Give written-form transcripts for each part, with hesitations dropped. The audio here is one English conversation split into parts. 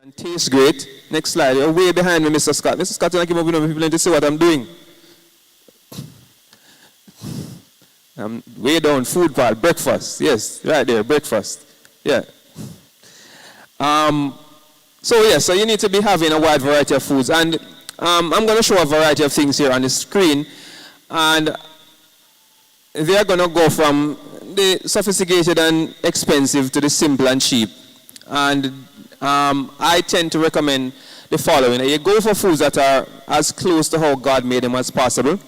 and tastes great. Next slide. You're way behind me, Mr. Scott. Mr. Scott, I keep up with people to see what I'm doing. I'm way down. Food part, breakfast. Yes, right there, breakfast. Yeah. So you need to be having a wide variety of foods. And I'm going to show a variety of things here on the screen. And they are going to go from the sophisticated and expensive to the simple and cheap. And I tend to recommend the following. You go for foods that are as close to how God made them as possible.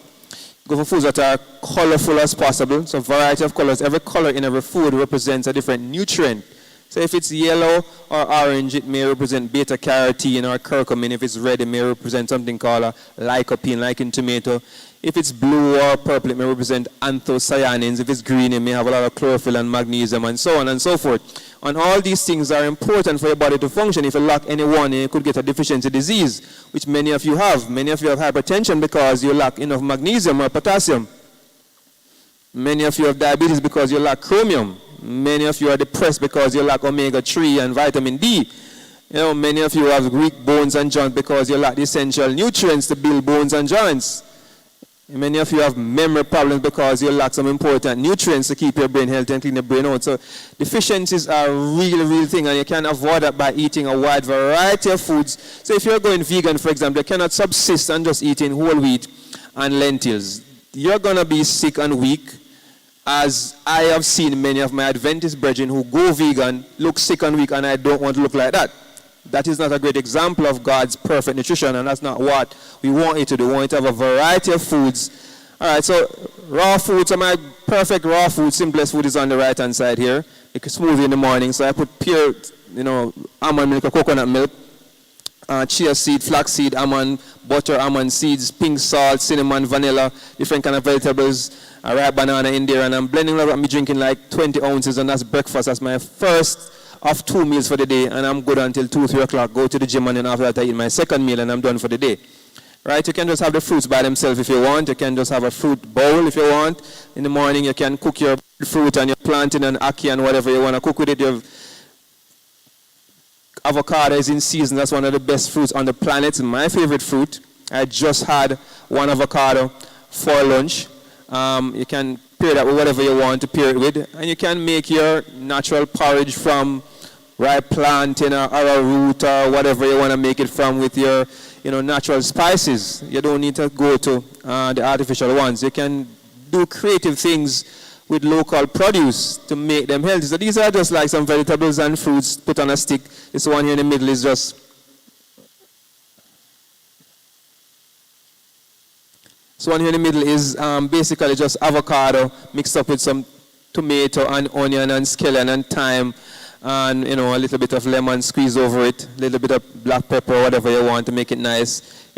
Go for foods that are colorful as possible. So a variety of colors. Every color in every food represents a different nutrient. So if it's yellow or orange, it may represent beta-carotene or curcumin. If it's red, it may represent something called a lycopene, like in tomato. If it's blue or purple, it may represent anthocyanins. If it's green, it may have a lot of chlorophyll and magnesium, and so on and so forth. And all these things are important for your body to function. If you lack any one, you could get a deficiency disease, which many of you have. Many of you have hypertension because you lack enough magnesium or potassium. Many of you have diabetes because you lack chromium. Many of you are depressed because you lack omega-3 and vitamin D. Many of you have weak bones and joints because you lack the essential nutrients to build bones and joints. Many of you have memory problems because you lack some important nutrients to keep your brain healthy and clean the brain out. So deficiencies are a real thing, and you can avoid that by eating a wide variety of foods. So if you're going vegan, for example, you cannot subsist on just eating whole wheat and lentils. You're going to be sick and weak, as I have seen many of my Adventist brethren who go vegan look sick and weak, and I don't want to look like that. That is not a great example of God's perfect nutrition, and that's not what we want you to do. We want you to have a variety of foods. All right, so raw foods are my perfect raw food. Simplest food is on the right-hand side here. Make a smoothie in the morning. So I put pure, almond milk or coconut milk, chia seed, flax seed, almond butter, almond seeds, pink salt, cinnamon, vanilla, different kind of vegetables, a ripe banana in there, and I'm blending it up. I'm drinking like 20 ounces, and that's breakfast. That's my first of 2 meals for the day, and I'm good until 2, 3 o'clock. Go to the gym, and then after that I eat my second meal, and I'm done for the day. Right? You can just have the fruits by themselves if you want. You can just have a fruit bowl if you want. In the morning, you can cook your fruit and your plantain and ackee and whatever you want to cook with it. Your avocado is in season. That's one of the best fruits on the planet. It's my favorite fruit. I just had one avocado for lunch. You can pair that with whatever you want to pair it with. And you can make your natural porridge from ripe plantain or arrowroot or whatever you want to make it from with your natural spices. You don't need to go to the artificial ones. You can do creative things with local produce to make them healthy. So these are just like some vegetables and fruits put on a stick. This one here in the middle is just basically just avocado mixed up with some tomato and onion and scallion and thyme and a little bit of lemon squeeze over it, a little bit of black pepper or whatever you want to make it nice.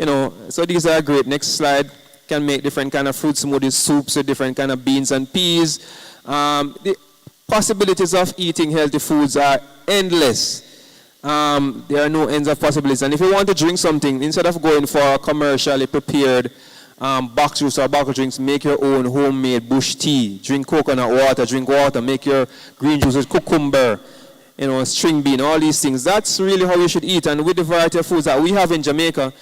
So these are great. Next slide. Can make different kind of fruit smoothies, soups with different kind of beans and peas. The possibilities of eating healthy foods are endless. There are no ends of possibilities. And if you want to drink something, instead of going for a commercially prepared box juice or bottle drinks, make your own homemade bush tea. Drink coconut water, drink water, make your green juice with cucumber, string bean, all these things. That's really how you should eat. And with the variety of foods that we have in Jamaica,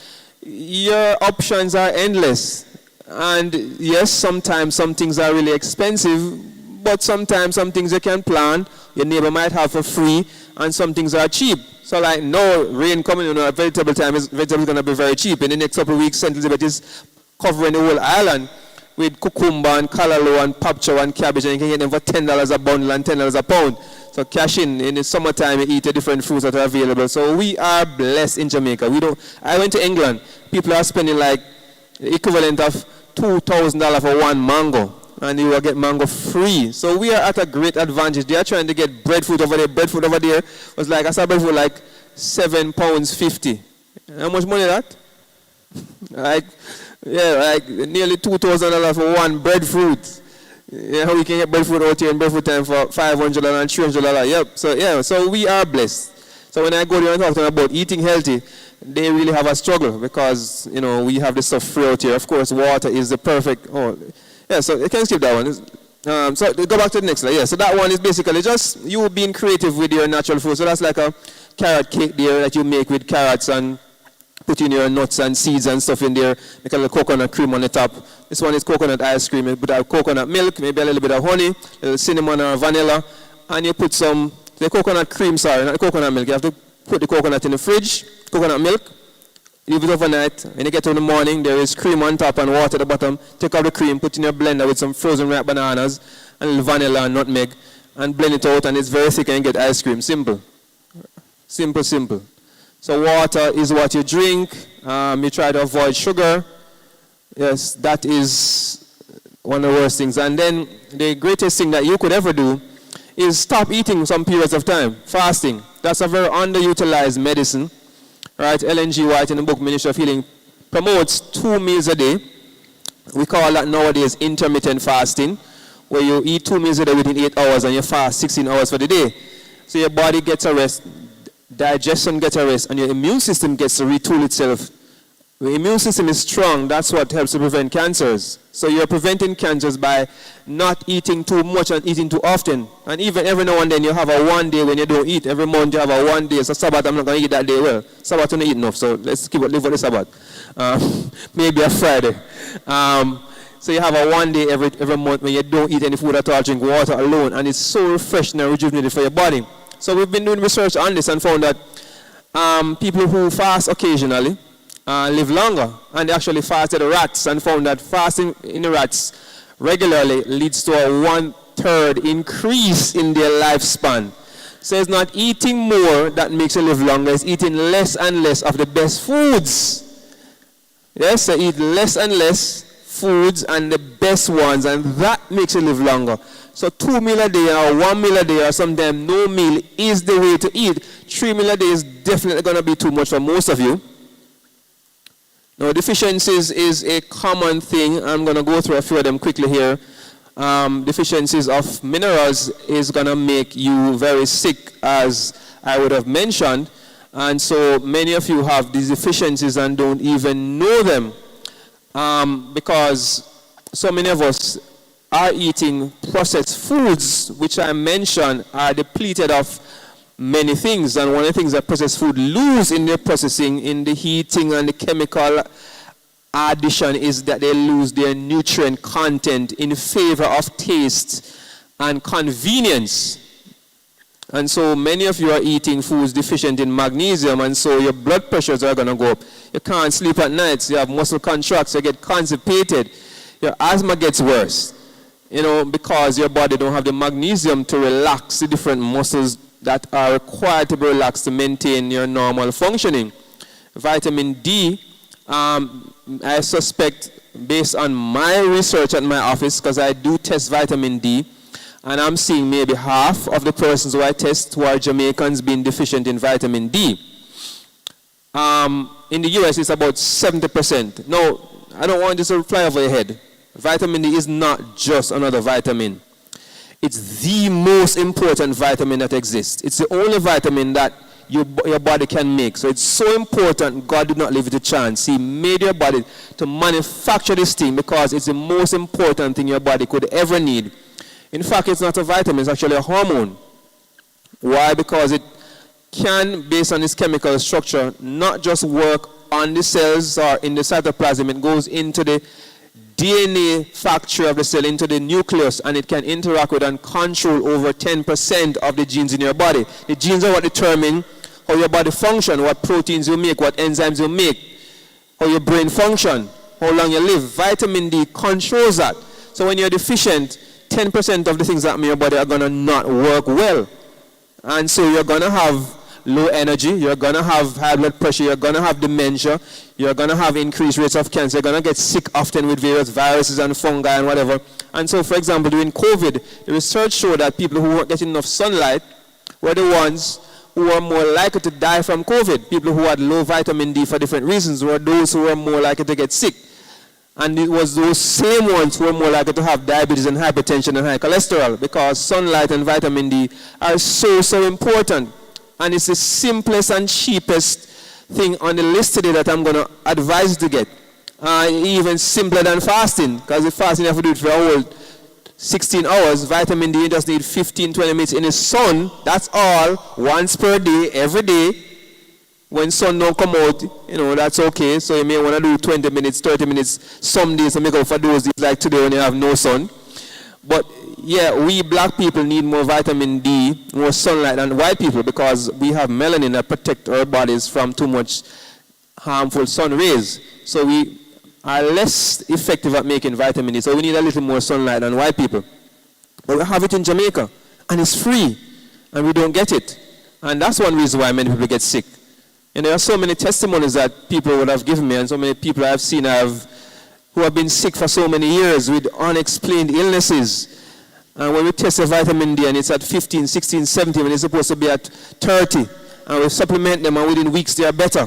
your options are endless. And yes, sometimes some things are really expensive, but sometimes some things you can plant, your neighbor might have for free, and some things are cheap. So like no rain coming, vegetable time is going to be very cheap. In the next couple of weeks, St. Elizabeth is covering the whole island with cucumber and callaloo and papcho and cabbage, and you can get them for $10 a bundle and $10 a pound. So cash in the summertime, you eat the different fruits that are available. So we are blessed in Jamaica. I went to England. People are spending like the equivalent of $2,000 for one mango, and you will get mango free. So we are at a great advantage. They are trying to get breadfruit over there. Breadfruit over there was like, I saw breadfruit like £7.50. How much money is that? like nearly $2,000 for one breadfruit. How we can get breadfruit out here in breadfruit time for $500 and $300. Yep. So we are blessed. So when I go there and talk to them about eating healthy, they really have a struggle because we have this stuff free out here. Of course, water is the perfect. So you can skip that one. So go back to the next slide. So that one is basically just you being creative with your natural food. So that's like a carrot cake there that you make with carrots and put in your nuts and seeds and stuff in there. Make a little coconut cream on the top. This one is coconut ice cream. You put coconut milk, maybe a little bit of honey, a little cinnamon or vanilla, and you put some, the coconut cream, sorry, not the coconut milk. You have to put the coconut in the fridge, coconut milk, leave it overnight. When you get to the morning, there is cream on top and water at the bottom. Take out the cream, put in your blender with some frozen ripe bananas, and a little vanilla and nutmeg, and blend it out, and it's very thick, and you get ice cream. Simple. Simple, simple. So water is what you drink. You try to avoid sugar. Yes, that is one of the worst things. And then the greatest thing that you could ever do is stop eating some periods of time. Fasting. That's a very underutilized medicine. Right? Ellen G. White in the book Ministry of Healing promotes 2 meals a day. We call that nowadays intermittent fasting, where you eat 2 meals a day within 8 hours and you fast 16 hours for the day. So your body gets a rest, digestion gets a rest, and your immune system gets to retool itself. The immune system is strong. That's what helps to prevent cancers. So you're preventing cancers by not eating too much and eating too often. And even every now and then you have a one day when you don't eat. Every month you have a one day. So Sabbath, I'm not going to eat that day. Well, Sabbath, I'm not eat enough. So let's live for the Sabbath. Maybe a Friday. So you have a one day every month when you don't eat any food at all, drink water alone. And it's so refreshing and rejuvenating for your body. So we've been doing research on this and found that people who fast occasionally live longer. And they actually fasted rats and found that fasting in the rats regularly leads to a 1/3 increase in their lifespan. So it's not eating more that makes you live longer. It's eating less and less of the best foods. Yes, so eat less and less foods and the best ones, and that makes you live longer. So 2 meals a day or 1 meal a day or sometimes no meal is the way to eat. 3 meals a day is definitely going to be too much for most of you. Now, deficiencies is a common thing. I'm going to go through a few of them quickly here. Deficiencies of minerals is going to make you very sick, as I would have mentioned. And so many of you have these deficiencies and don't even know them. Because so many of us are eating processed foods, which I mentioned are depleted of many things. And one of the things that processed food lose in their processing, in the heating and the chemical addition, is that they lose their nutrient content in favor of taste and convenience. And so many of you are eating foods deficient in magnesium, and so your blood pressures are going to go up. You can't sleep at night, so you have muscle contracts, you get constipated. Your asthma gets worse, because your body don't have the magnesium to relax the different muscles that are required to be relaxed to maintain your normal functioning. Vitamin D, I suspect, based on my research at my office, because I do test vitamin D, and I'm seeing maybe half of the persons who I test who are Jamaicans being deficient in vitamin D. In the US, it's about 70%. Now, I don't want this to fly over your head. Vitamin D is not just another vitamin. It's the most important vitamin that exists. It's the only vitamin that your body can make. So it's so important, God did not leave it to chance. He made your body to manufacture this thing because it's the most important thing your body could ever need. In fact, it's not a vitamin, it's actually a hormone. Why? Because it can, based on its chemical structure, not just work on the cells or in the cytoplasm, it goes into the DNA factory of the cell, into the nucleus, and it can interact with and control over 10% of the genes in your body. The genes are what determine how your body functions, what proteins you make, what enzymes you make, how your brain function, how long you live. Vitamin D controls that. So when you're deficient, 10% of the things that happen in your body are going to not work well. And so you're going to have low energy, you're going to have high blood pressure, you're going to have dementia, you're going to have increased rates of cancer, you're going to get sick often with various viruses and fungi and whatever. And so, for example, during COVID, the research showed that people who weren't getting enough sunlight were the ones who were more likely to die from COVID. People who had low vitamin D for different reasons were those who were more likely to get sick. And it was those same ones who were more likely to have diabetes and hypertension and high cholesterol, because sunlight and vitamin D are so important. And it's the simplest and cheapest thing on the list today that I'm going to advise you to get. Even simpler than fasting, because with fasting you have to do it for a whole 16 hours. Vitamin D, you just need 15, 20 minutes in the sun. That's all, once per day, every day. When sun don't come out, that's okay. So you may want to do 20 minutes, 30 minutes some days to make up for those days like today when you have no sun. But yeah, we black people need more vitamin D, more sunlight than white people because we have melanin that protect our bodies from too much harmful sun rays. So we are less effective at making vitamin D. So we need a little more sunlight than white people. But we have it in Jamaica and it's free and we don't get it. And that's one reason why many people get sick. And there are so many testimonies that people would have given me and so many people I've seen who have been sick for so many years with unexplained illnesses. And when we test the vitamin D and it's at 15, 16, 17 when it's supposed to be at 30 and we supplement them and within weeks they are better.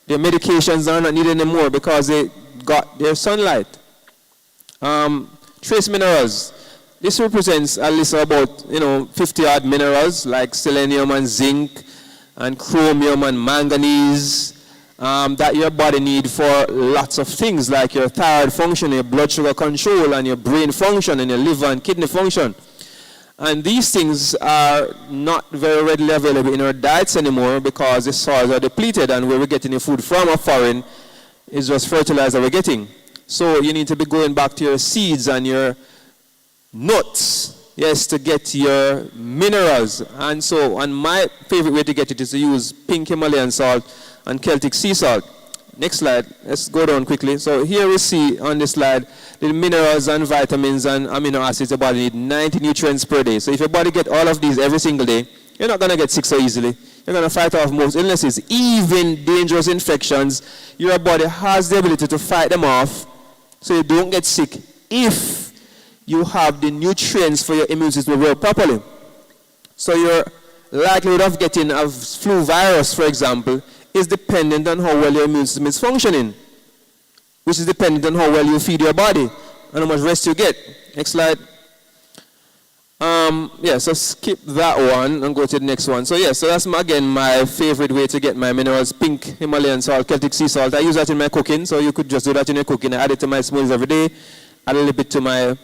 Their medications are not needed anymore because they got their sunlight. Trace minerals. This represents a list of about 50 odd minerals like selenium and zinc and chromium and manganese that your body needs for lots of things like your thyroid function, your blood sugar control, and your brain function, and your liver and kidney function. And these things are not very readily available in our diets anymore because the soils are depleted and where we're getting the food from a foreign is just fertilizer we're getting. So you need to be going back to your seeds and your nuts. Yes, to get your minerals. And my favorite way to get it is to use pink Himalayan salt and Celtic sea salt. Next slide. Let's go down quickly. So here we see on this slide the minerals and vitamins and amino acids your body need 90 nutrients per day. So if your body get all of these every single day, you're not going to get sick so easily. You're going to fight off most illnesses, even dangerous infections. Your body has the ability to fight them off so you don't get sick if you have the nutrients for your immune system to work properly. So your likelihood of getting a flu virus, for example, is dependent on how well your immune system is functioning, which is dependent on how well you feed your body and how much rest you get. Next slide. So skip that one and go to the next one. So so that's again my favorite way to get my minerals, pink Himalayan salt, Celtic sea salt. I use that in my cooking, so you could just do that in your cooking. I add it to my smoothies every day, add a little bit to my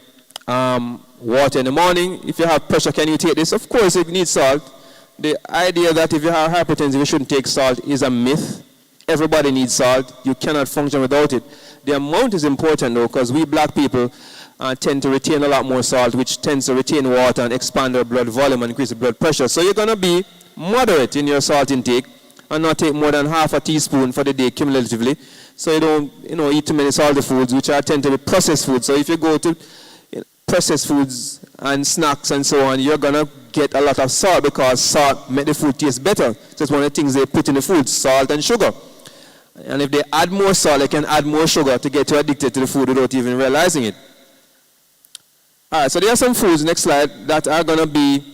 water in the morning. If you have pressure, can you take this? Of course, you need salt. The idea that if you have hypertension, you shouldn't take salt is a myth. Everybody needs salt. You cannot function without it. The amount is important though, because we black people tend to retain a lot more salt, which tends to retain water and expand our blood volume and increase the blood pressure. So you're going to be moderate in your salt intake and not take more than half a teaspoon for the day cumulatively. So you don't eat too many salty foods, which tend to be processed foods. So if you go to processed foods and snacks and so on, you're going to get a lot of salt because salt makes the food taste better. So it's one of the things they put in the food, salt and sugar. And if they add more salt, they can add more sugar to get you addicted to the food without even realizing it. All right, so there are some foods, next slide, that are going to be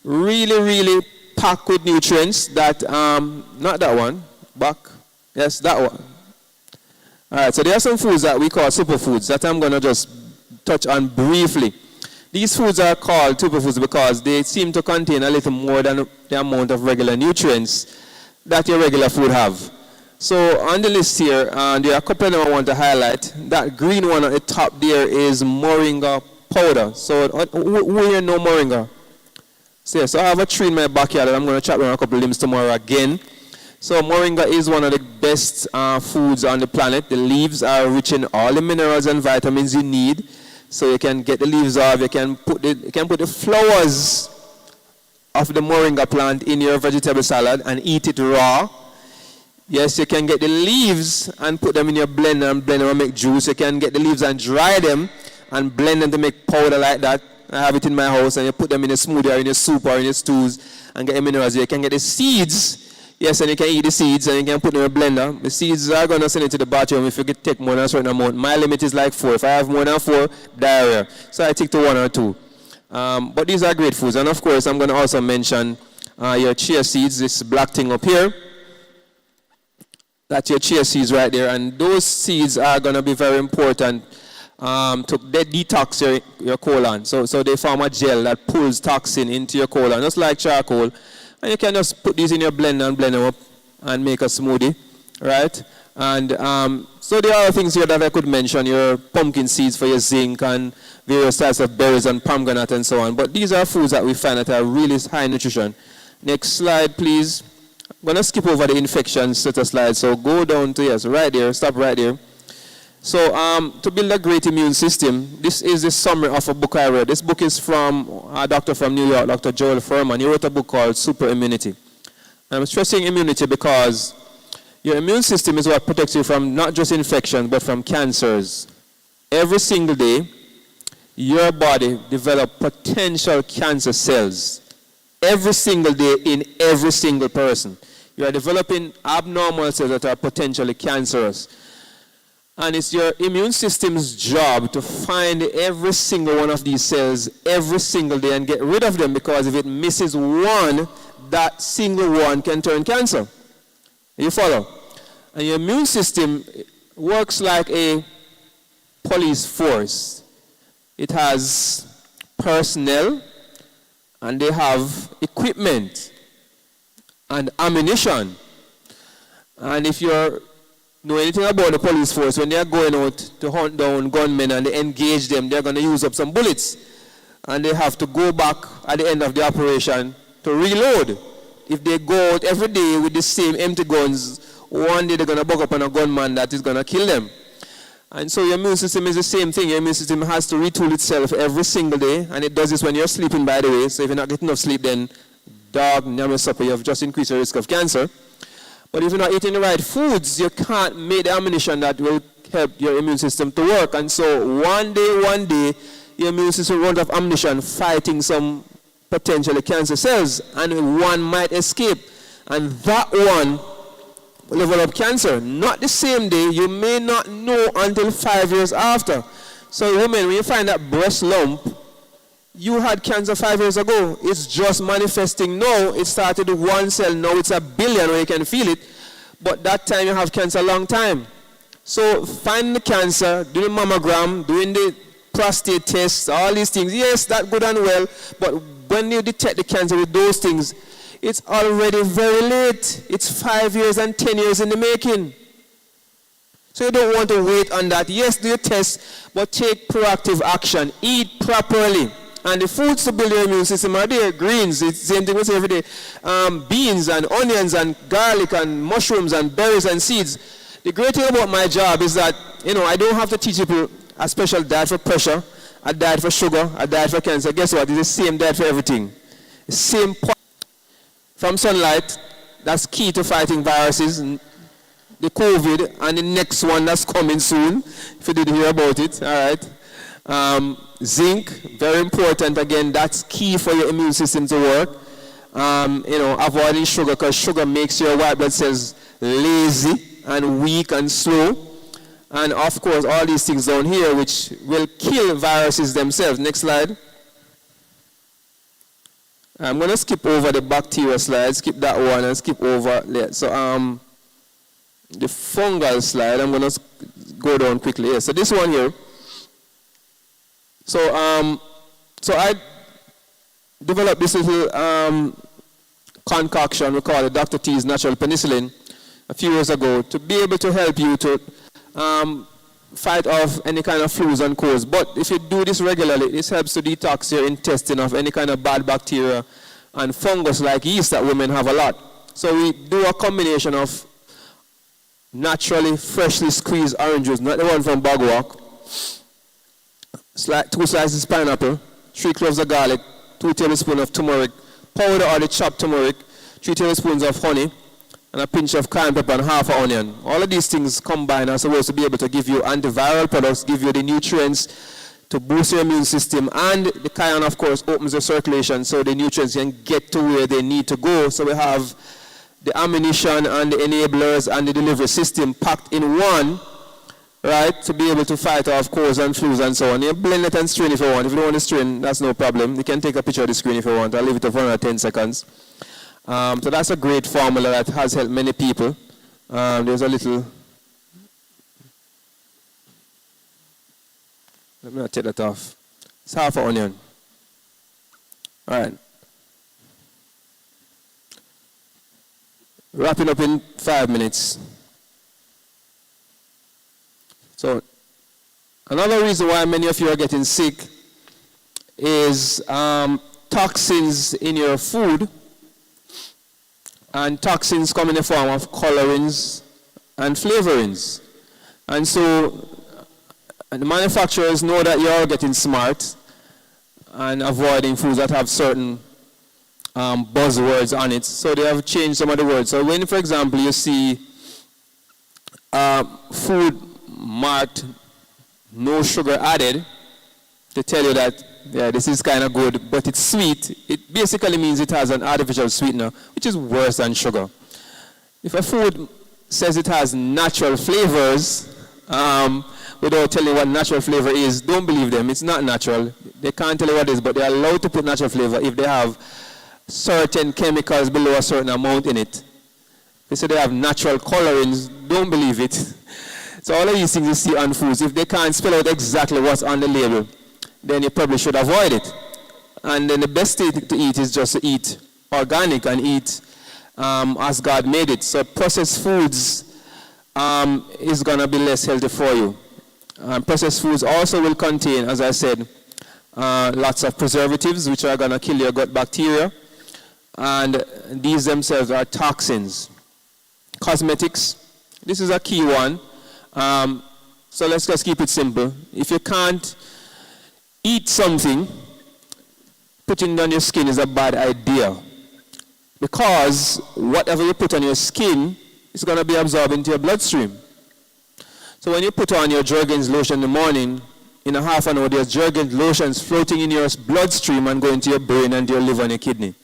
really, really packed with nutrients that, not that one, back, yes, that one. All right, so there are some foods that we call superfoods that I'm going to just touch on briefly. These foods are called superfoods because they seem to contain a little more than the amount of regular nutrients that your regular food have. So on the list here, there are a couple of them I want to highlight. That green one at the top there is moringa powder. So who here know moringa? So I have a tree in my backyard and I'm going to chop down a couple of limbs tomorrow again. So moringa is one of the best foods on the planet. The leaves are rich in all the minerals and vitamins you need. So you can get the leaves off, you can put the flowers of the moringa plant in your vegetable salad and eat it raw. Yes, you can get the leaves and put them in your blender and blend them and make juice. You can get the leaves and dry them and blend them to make powder like that. I have it in my house, and you put them in a smoothie or in a soup or in your stews and get the minerals. You can get the seeds, yes, and you can eat the seeds and you can put them in a blender. The seeds are going to send it to the bathroom if you could take more than a certain amount. My limit is like 4. If I have more than 4, diarrhea. So I take to 1 or 2. But these are great foods. And of course, I'm going to also mention your chia seeds, this black thing up here. That's your chia seeds right there. And those seeds are going to be very important to detox your colon. So they form a gel that pulls toxin into your colon, just like charcoal. And you can just put these in your blender and blend them up and make a smoothie, right? And so there are other things here that I could mention, your pumpkin seeds for your zinc and various types of berries and pomegranate and so on. But these are foods that we find that are really high in nutrition. Next slide, please. I'm going to skip over the infection status slide. So go down to, yes, right there, stop right there. So to build a great immune system, this is the summary of a book I read. This book is from a doctor from New York, Dr. Joel Furman. He wrote a book called Super Immunity. And I'm stressing immunity because your immune system is what protects you from not just infections, but from cancers. Every single day, your body develops potential cancer cells. Every single day in every single person. You are developing abnormal cells that are potentially cancerous. And it's your immune system's job to find every single one of these cells every single day and get rid of them, because if it misses one, that single one can turn cancer. You follow? And your immune system works like a police force. It has personnel, and they have equipment and ammunition. And if you know anything about the police force, when they're going out to hunt down gunmen and they engage them, they're going to use up some bullets. And they have to go back at the end of the operation to reload. If they go out every day with the same empty guns, one day they're going to bug up on a gunman that is going to kill them. And so your immune system is the same thing. Your immune system has to retool itself every single day, and it does this when you're sleeping, by the way. So if you're not getting enough sleep, then dog, nyame supper, you have just increased your risk of cancer. But if you're not eating the right foods, you can't make the ammunition that will help your immune system to work. And so one day, your immune system runs out of ammunition fighting some potentially cancer cells, and one might escape. And that one will develop cancer. Not the same day, you may not know until 5 years after. So women, when you find that breast lump, you had cancer 5 years ago. It's just manifesting now. It started with one cell, now it's 1 billion where you can feel it. But that time you have cancer a long time. So find the cancer, do the mammogram, doing the prostate tests, all these things. Yes, that's good and well, but when you detect the cancer with those things, it's already very late. It's 5 years and 10 years in the making. So you don't want to wait on that. Yes, do your test, but take proactive action. Eat properly. And the foods to build your immune system are there. Greens, it's the same thing we say every day. Beans and onions and garlic and mushrooms and berries and seeds. The great thing about my job is that, I don't have to teach people a special diet for pressure, a diet for sugar, a diet for cancer. Guess what? It's the same diet for everything. The same from sunlight, that's key to fighting viruses, the COVID, and the next one that's coming soon, if you didn't hear about it, all right. Zinc, very important. Again, that's key for your immune system to work. Avoiding sugar, because sugar makes your white blood cells lazy and weak and slow. And of course, all these things down here, which will kill viruses themselves. Next slide. I'm going to skip over the bacteria slide, skip that one and skip over there. So the fungal slide, I'm going to go down quickly. Yeah, so this one here. So I developed this little concoction, we call it Dr. T's Natural Penicillin, a few years ago, to be able to help you to fight off any kind of flus and colds. But if you do this regularly, this helps to detox your intestine of any kind of bad bacteria and fungus like yeast that women have a lot. So we do a combination of naturally, freshly squeezed orange juice, not the one from Bogwalk, 2 slices pineapple, 3 cloves of garlic, 2 tablespoons of turmeric, powder or the chopped turmeric, 3 tablespoons of honey, and a pinch of cayenne pepper and half an onion. All of these things combined are supposed to be able to give you antiviral products, give you the nutrients to boost your immune system, and the cayenne, of course, opens the circulation so the nutrients can get to where they need to go. So we have the ammunition and the enablers and the delivery system packed in one, right, to be able to fight off colds and flus and so on. You blend it and strain if you want. If you don't want to strain, that's no problem. You can take a picture of the screen if you want. I'll leave it up for another 10 seconds. So that's a great formula that has helped many people. There's a little, let me not take that off. It's half an onion. All right. Wrapping up in 5 minutes. So another reason why many of you are getting sick is toxins in your food, and toxins come in the form of colorings and flavorings. And so the manufacturers know that you're getting smart and avoiding foods that have certain buzzwords on it. So they have changed some of the words. So when, for example, you see food marked no sugar added, they tell you that, yeah, this is kind of good, but it's sweet. It basically means it has an artificial sweetener, which is worse than sugar. If a food says it has natural flavors, without telling you what natural flavor is, don't believe them. It's not natural. They can't tell you what it is, but they're allowed to put natural flavor if they have certain chemicals below a certain amount in it. They say they have natural colorings, don't believe it. So all of these things you see on foods, if they can't spell out exactly what's on the label, then you probably should avoid it. And then the best thing to eat is just to eat organic and eat as God made it. So processed foods is going to be less healthy for you. Processed foods also will contain, as I said, lots of preservatives, which are going to kill your gut bacteria. And these themselves are toxins. Cosmetics, this is a key one. So let's just keep it simple. If you can't eat something, putting it on your skin is a bad idea. Because whatever you put on your skin is going to be absorbed into your bloodstream. So when you put on your Jergens lotion in the morning, in a half an hour, there's Jergens lotions floating in your bloodstream and going to your brain and your liver and your kidney.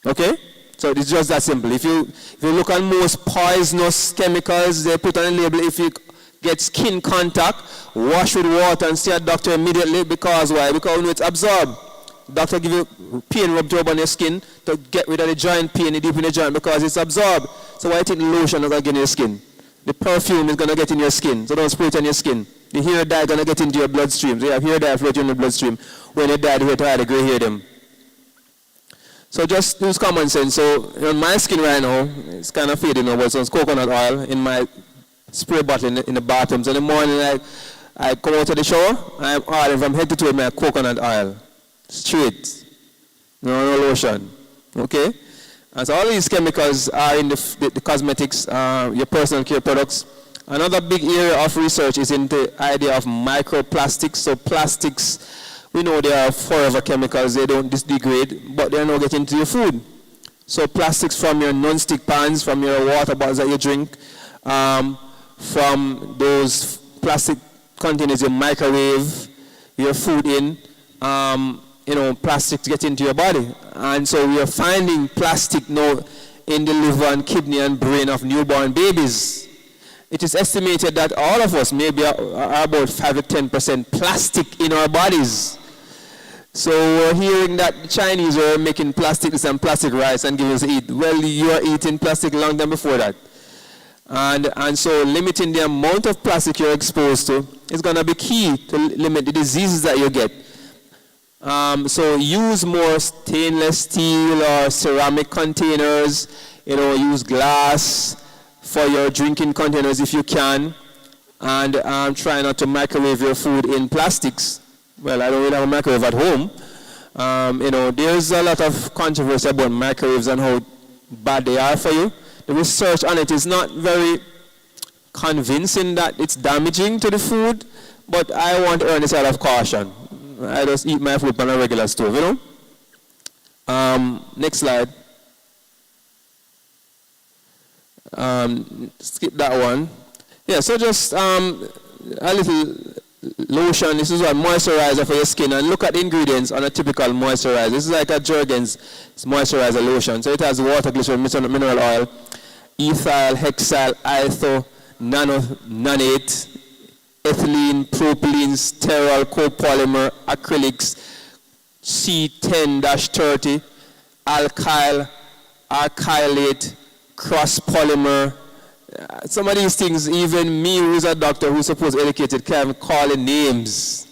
Okay? So it's just that simple. If you look at most poisonous chemicals, they put on a label, if you get skin contact, wash with water and see a doctor immediately. Because why? Because when it's absorbed, doctor give you pain rub on your skin to get rid of the joint pain deep in the joint because it's absorbed. So why take the lotion not going to get in your skin? The perfume is going to get in your skin, so don't spray it on your skin. The hair dye is going to get into your bloodstream. So you have hair dye floating in the bloodstream. When you dye, you have to gray hair them. So just use common sense. So on my skin right now, it's kind of fading over, so it's coconut oil in my spray bottle in the bathroom. So in the morning, I come out of the shower, I'm oiling from head to toe with my coconut oil. Straight. No lotion. Okay? And so all these chemicals are in the cosmetics, your personal care products. Another big area of research is in the idea of microplastics. So plastics, we know they are forever chemicals, they don't degrade, but they're not getting into your food. So plastics from your non-stick pans, from your water bottles that you drink, from those plastic containers you microwave your food in, plastic to get into your body. And so we are finding plastic now in the liver and kidney and brain of newborn babies. It is estimated that all of us maybe are about 5 to 10% plastic in our bodies. So we're hearing that the Chinese are making plastics and plastic rice and giving us to eat. Well, you are eating plastic long time before that. And so limiting the amount of plastic you're exposed to is going to be key to limit the diseases that you get. So use more stainless steel or ceramic containers. Use glass for your drinking containers if you can. And try not to microwave your food in plastics. Well, I don't really have a microwave at home. There's a lot of controversy about microwaves and how bad they are for you. The research on it is not very convincing that it's damaging to the food, but I want to err on the side of caution. I just eat my food on a regular stove, Next slide. Skip that one. Yeah, so just a little lotion. This is a moisturizer for your skin. And look at the ingredients on a typical moisturizer. This is like a Jergens moisturizer lotion. So it has water, glycerin, mineral oil, ethyl, hexyl, iso, nonate, ethylene, propylene, sterol, copolymer, acrylics, C10-30, alkyl, alkylate, cross polymer. Some of these things, even me who's a doctor who's supposed to educate it, can't call it names.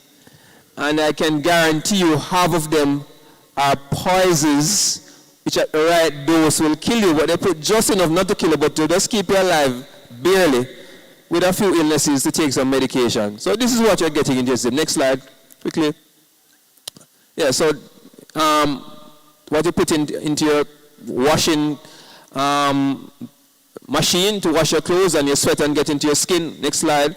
And I can guarantee you half of them are poisons, which at the right dose will kill you, but they put just enough not to kill you, but to just keep you alive, barely. with a few illnesses to take some medication. So this is what you're getting in this. Next slide, quickly. Yeah, so what you put into your washing machine to wash your clothes and your sweat and get into your skin. Next slide.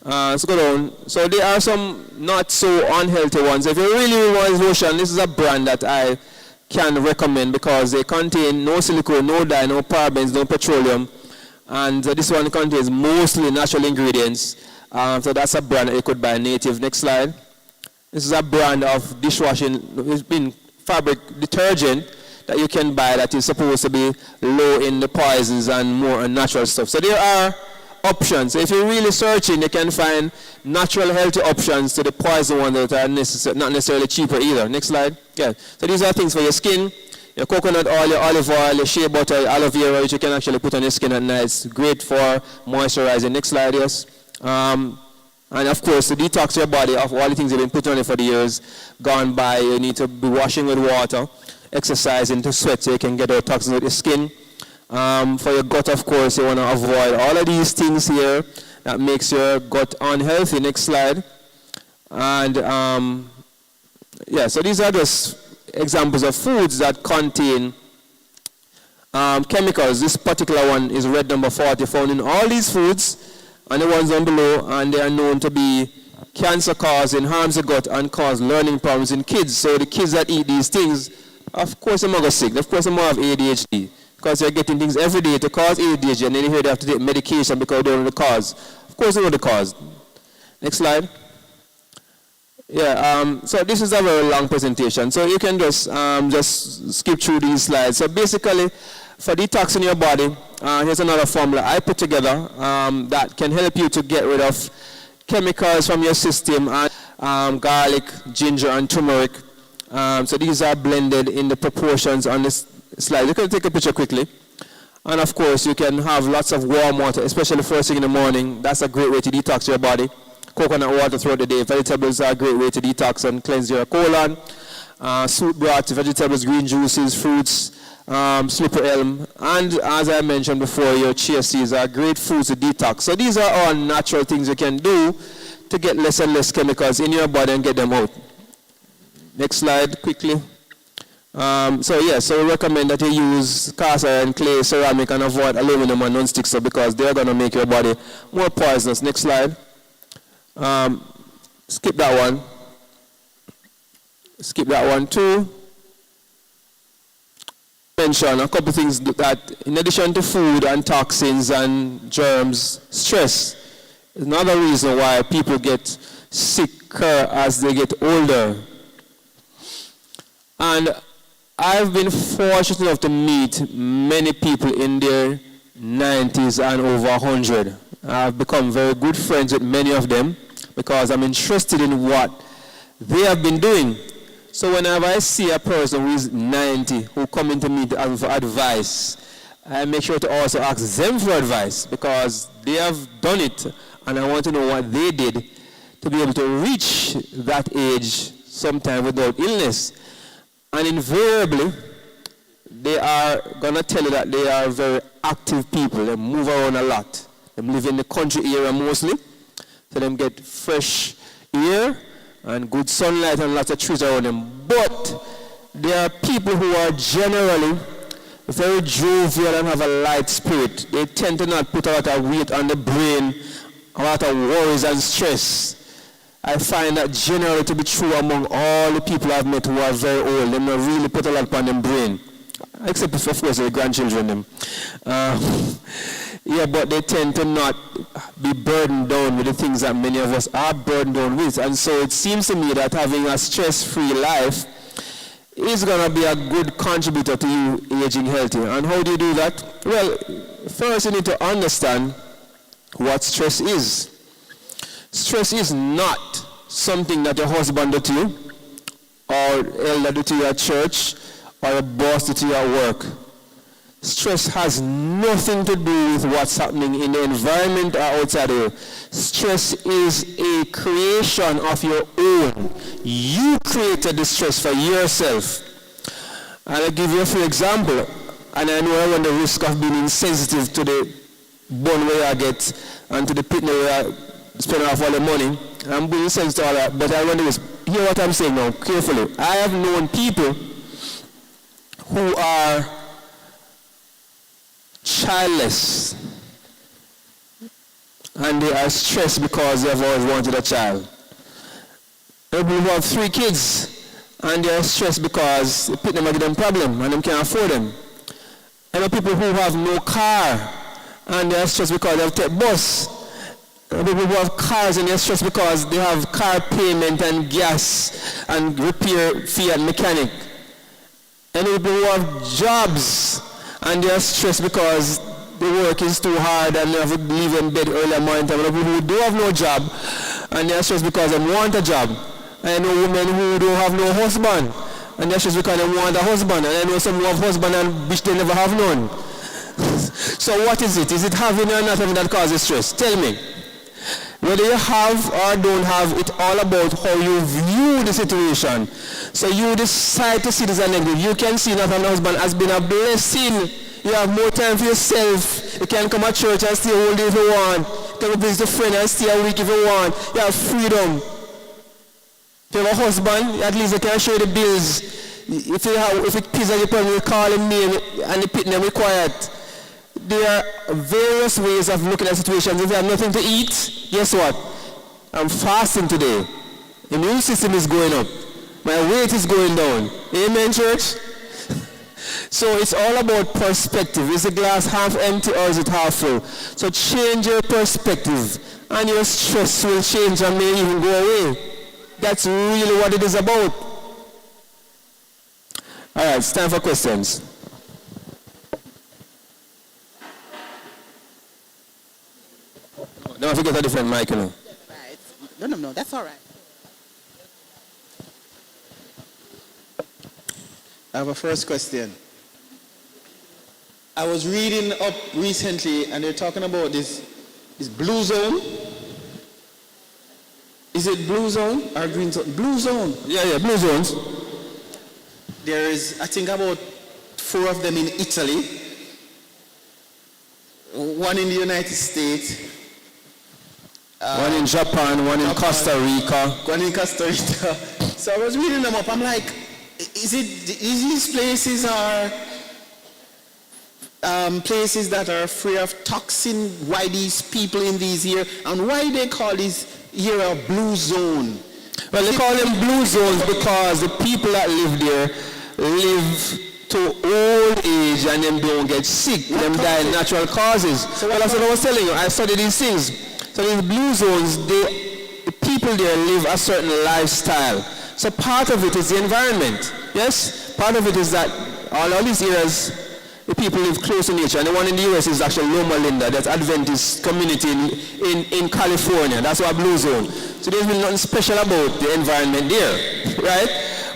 Let's go down. So there are some not so unhealthy ones. If you really want lotion, this is a brand that I can recommend because they contain no silicone, no dye, no parabens, no petroleum. And this one contains mostly natural ingredients. So that's a brand that you could buy native. Next slide. This is a brand of dishwashing, it's been fabric detergent that you can buy that is supposed to be low in the poisons and more natural stuff. So there are options. If you're really searching, you can find natural healthy options to the poison ones that are not necessarily cheaper either. Next slide. Yeah. So these are things for your skin. Your coconut oil, your olive oil, your shea butter, your aloe vera, which you can actually put on your skin at night. It's great for moisturizing. Next slide, yes. And of course, to detox your body of all the things you've been putting on it for the years gone by, you need to be washing with water, exercising to sweat so you can get out toxins with your skin. For your gut, of course, you want to avoid all of these things here that makes your gut unhealthy. Next slide. And yeah, so these are just examples of foods that contain chemicals. This particular one is red number 40, found in all these foods and the ones down below, and they are known to be cancer causing, harms the gut, and cause learning problems in kids. So the kids that eat these things, of course, they're more sick. Of course, they're more have ADHD because they're getting things every day to cause ADHD, and then you hear they have to take medication because they don't know the cause. Of course, they know the cause. Next slide. Yeah, so this is a very long presentation, so you can just skip through these slides. So basically, for detoxing your body, here's another formula I put together that can help you to get rid of chemicals from your system, and garlic, ginger, and turmeric. So these are blended in the proportions on this slide. You can take a picture quickly. And of course, you can have lots of warm water, especially first thing in the morning. That's a great way to detox your body. Coconut water throughout the day. Vegetables are a great way to detox and cleanse your colon. Soup broth, vegetables, green juices, fruits, slipper elm, and as I mentioned before, your chia seeds are great foods to detox. So these are all natural things you can do to get less and less chemicals in your body and get them out. Next slide, quickly. So we recommend that you use cast iron, clay, ceramic, and avoid aluminum and non-stick stuff because they're going to make your body more poisonous. Next slide. Skip that one. Skip that one too. Mention a couple things that in addition to food and toxins and germs, stress is another reason why people get sicker as they get older. And I've been fortunate enough to meet many people in their 90s and over 100. I've become very good friends with many of them because I'm interested in what they have been doing. So whenever I see a person who is 90 who come into me for advice, I make sure to also ask them for advice because they have done it and I want to know what they did to be able to reach that age sometime without illness. And invariably, they are going to tell you that they are very active people. They move around a lot. They live in the country area mostly, so they get fresh air and good sunlight and lots of trees around them. But there are people who are generally very jovial and have a light spirit. They tend to not put a lot of weight on the brain, a lot of worries and stress. I find that generally to be true among all the people I've met who are very old. They don't really put a lot upon their brain, except of course their grandchildren. Them. Yeah, but they tend to not be burdened down with the things that many of us are burdened down with. And so it seems to me that having a stress-free life is going to be a good contributor to you aging healthy. And how do you do that? Well, first you need to understand what stress is. Stress is not something that your husband do to you, or elder do to you at church, or a boss do to you at work. Stress has nothing to do with what's happening in the environment or outside of you. Stress is a creation of your own. You created the stress for yourself. And I'll give you a few examples. And I know I run the risk of being insensitive to the bone where I get and to the pitney where I spend off all the money. I'm bringing sense to all that, but I wonder this. Hear what I'm saying now, carefully. I have known people who are childless, and they are stressed because they have always wanted a child. People who have 3 kids, and they are stressed because the pitney might give them problem, and they can't afford them. And the people who have no car, and they are stressed because they have to take bus. People who have cars and they're stressed because they have car payment and gas and repair fee and mechanic. And people who have jobs and they're stressed because the work is too hard and they have to leave in bed early in the morning time. And people who do have no job and they're stressed because they want a job. And I know women who don't have no husband and they're stressed because they want a husband. And I know some who have husband and which they never have none. So what is it? Is it having or not having that causes stress? Tell me. Whether you have or don't have, it's all about how you view the situation. So you decide to see this as a negative. You can see not having a husband has been a blessing. You have more time for yourself. You can come to church and stay a whole day if you want. You can visit a friend and stay a week if you want. You have freedom. If you have a husband, at least you can show you the bills. If it pisses you, probably call him name and the pitney them quiet. There are various ways of looking at situations. If you have nothing to eat, guess what? I'm fasting today. The immune system is going up. My weight is going down. Amen, church? So it's all about perspective. Is the glass half empty or is it half full? So change your perspective and your stress will change and may even go away. That's really what it is about. All right, it's time for questions. Don't forget a different mic, you know. Right. No, that's all right. I have a first question. I was reading up recently and they're talking about this blue zone. Is it blue zone or green zone? Blue zone. Yeah, blue zones. There is, I think, about 4 of them in Italy, 1 in the United States, one in Japan, one in Costa Rica. One in Costa Rica. So I was reading them up. I'm like, is these places are places that are free of toxin? Why these people in these here? And why they call this here a blue zone? Well, they call them blue zones because the people that live there live to old age and them don't get sick. Them die in natural causes. So well, that's what I was telling you. I studied these things. So these blue zones, the people there live a certain lifestyle. So part of it is the environment. Yes? Part of it is that all these areas, the people live close to nature. And the one in the US is actually Loma Linda, that's Adventist community in California. That's our blue zone. So there's really nothing special about the environment there, right?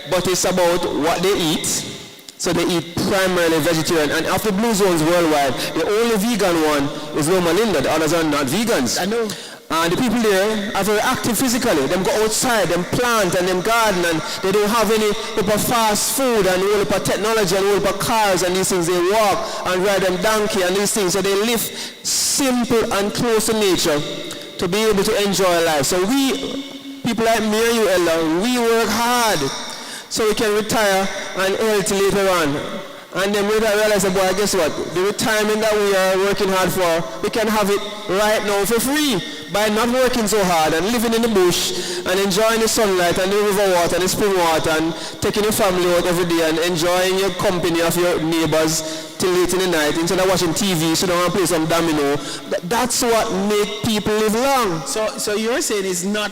But it's about what they eat. So they eat primarily vegetarian. And after blue zones worldwide, the only vegan one is Loma Linda. The others are not vegans. I know. And the people there are very active physically. Them go outside, them plant and them garden, and they don't have any type of fast food and all of technology and all of cars and these things. They walk and ride them donkey and these things. So they live simple and close to nature to be able to enjoy life. So we, people like me and you, Ella, we work hard so we can retire and healthy later on. And then we realize, boy, guess what? The retirement that we are working hard for, we can have it right now for free by not working so hard and living in the bush and enjoying the sunlight and the river water and the spring water and taking your family out every day and enjoying your company of your neighbors till late in the night instead of watching TV, so don't want to play some domino. That's what make people live long. So you're saying it's not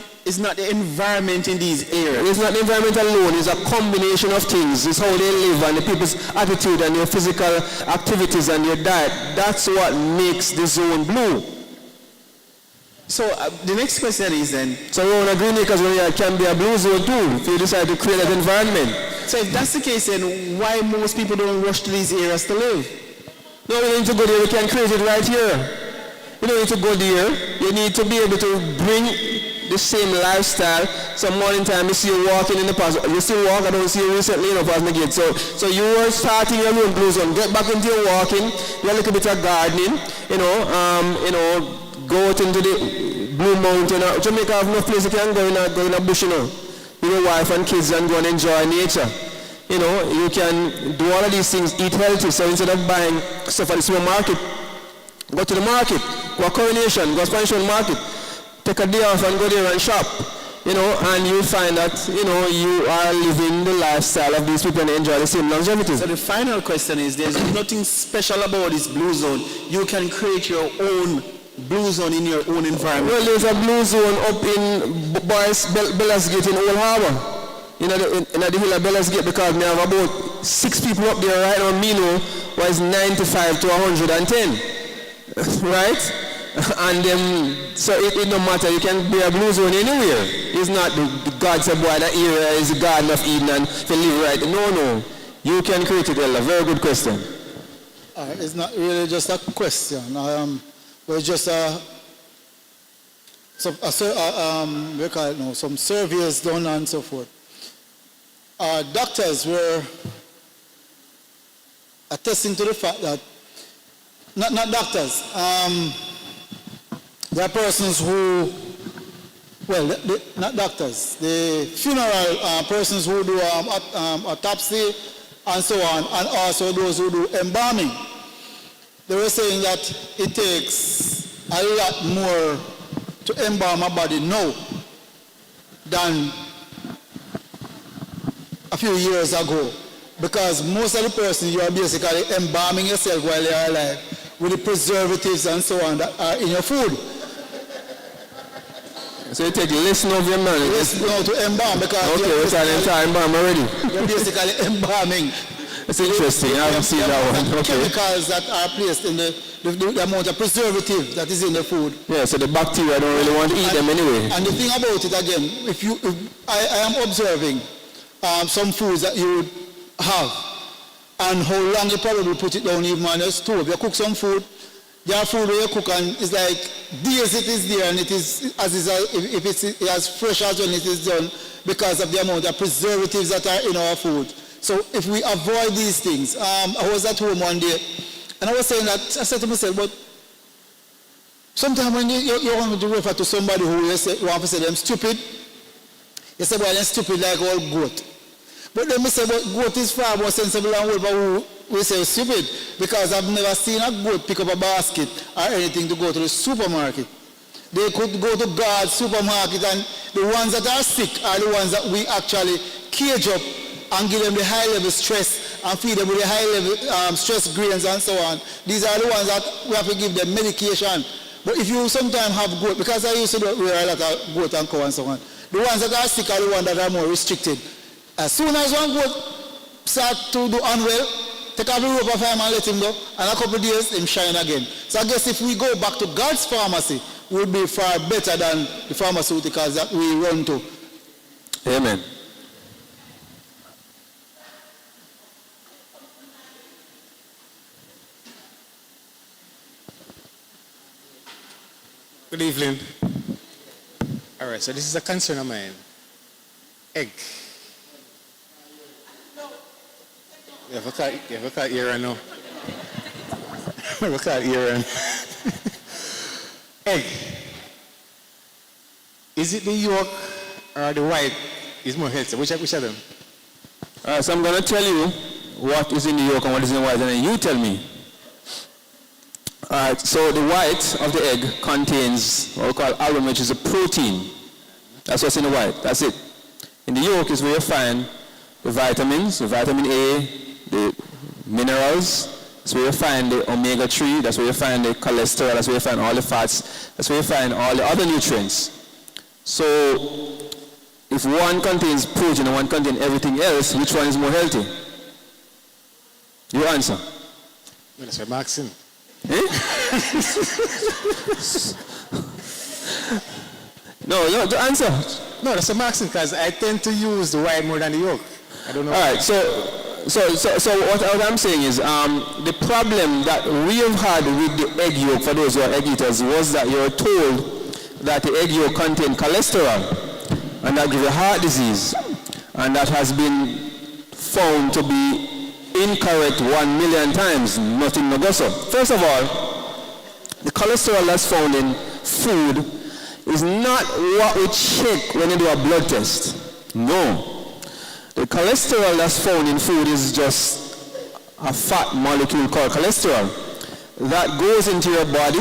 the environment in these areas? It's not the environment alone. It's a combination of things. It's how they live and the people's attitude and their physical activities and their diet. That's what makes the zone blue. So the next question is then... So around a green acres where can be a blue zone too if you decide to create that environment. So if that's the case, then why most people don't rush to these areas to live? No, we need to go there. We can create it right here. You don't need to go there. You need to be able to bring the same lifestyle. Some morning time you see you walking in the past. You still walk, I don't see you recently in the past gate. So you were starting your own blue zone. Get back into your walking, do a little bit of gardening, go go out into the Blue Mountain. Jamaica have no place you can go in a bush, you know, with your wife and kids and go and enjoy nature. You know, you can do all of these things, eat healthy. So instead of buying stuff at the supermarket, go to the market, go to Coronation, go to Spanish Market, take a day off and go there and shop. You know, and you find that, you know, you are living the lifestyle of these people and enjoy the same longevity. So the final question is, there's nothing special about this blue zone. You can create your own blue zone in your own environment. Well, there's a blue zone up in Bellas Gate in Old Harbour. In the hill of Bellas Gate, because we have about 6 people up there right now. Milo was 95 to 110. Right? And so it don't matter, you can be a blue zone anywhere. It's not the God said, boy, that area is the Garden of Eden and if you live right. No. You can create it, Ella. Very good question. It's not really just a question. But it's just some surveys done and so forth. Doctors were attesting to the fact that, not doctors, there are persons who, not doctors, the funeral persons who do autopsy and so on, and also those who do embalming. They were saying that it takes a lot more to embalm a body now than a few years ago, because most of the persons you are basically embalming yourself while you are alive with the preservatives and so on that are in your food. So you take less of your money? Yes, to embalm, because okay, we're embalm already. You're basically embalming. It's interesting, I haven't seen that one. Okay. Chemicals that are placed in the amount of preservative that is in the food. Yeah, so the bacteria don't really want to eat them anyway. And the thing about it again, I am observing some foods that you would have, and how long you probably put it down even on your stove. You cook some food, your food where you cook, and it's like days it is there, and it is if it's as fresh as when it is done, because of the amount of preservatives that are in our food. So if we avoid these things, I was at home one day, and I was saying that, I said to myself, but sometimes when you want to refer to somebody who you want to say them stupid, you say, well, they're stupid like all goat. But then we say, but goat is far more sensible than who we say stupid, because I've never seen a goat pick up a basket or anything to go to the supermarket. They could go to God's supermarket, and the ones that are sick are the ones that we actually cage up and give them the high-level stress and feed them with the high-level stress grains and so on. These are the ones that we have to give them medication. But if you sometimes have goat, because I used to wear a lot of goat and cow and so on, the ones that are sick are the ones that are more restricted. As soon as one goat start to do unwell, take off the rope of him and let him go, and a couple of days, him shine again. So I guess if we go back to God's pharmacy, we'll be far better than the pharmaceuticals that we run to. Amen. Good evening. All right, so this is a concern of mine. Egg. You have a cat here now. You have a cat here. Egg. Is it the yolk or the white is more healthy? Which of them? So I'm going to tell you what is in the yolk and what is in the white, and then you tell me. Alright, so the white of the egg contains what we call albumin, which is a protein. That's what's in the white, that's it. In the yolk is where you find the vitamins, the vitamin A, the minerals. That's where you find the omega-3, that's where you find the cholesterol, that's where you find all the fats, that's where you find all the other nutrients. So, if one contains protein and one contains everything else, which one is more healthy? You answer. Well, that's what I'm asking. Eh? No, the answer. No, that's what I'm asking, because I tend to use the white more than the yolk. I don't know. All right, so what I'm saying is the problem that we have had with the egg yolk, for those who are egg eaters, was that you're told that the egg yolk contains cholesterol, and that gives you heart disease, and that has been found to be incorrect 1 million times, nothing no go so. First of all, the cholesterol that's found in food is not what we check when you do a blood test. No. The cholesterol that's found in food is just a fat molecule called cholesterol that goes into your body.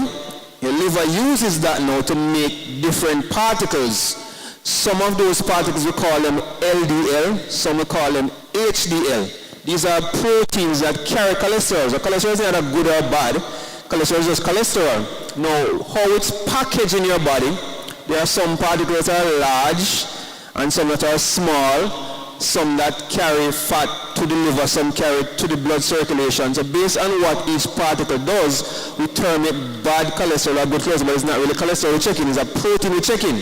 Your liver uses that now to make different particles. Some of those particles we call them LDL, some we call them HDL. These are proteins that carry cholesterol. So cholesterol is not a good or bad. Cholesterol is just cholesterol. Now, how it's packaged in your body, there are some particles that are large and some that are small, some that carry fat to the liver, some carry to the blood circulation. So based on what each particle does, we term it bad cholesterol or good cholesterol, but it's not really cholesterol we're checking, it's a protein we're checking.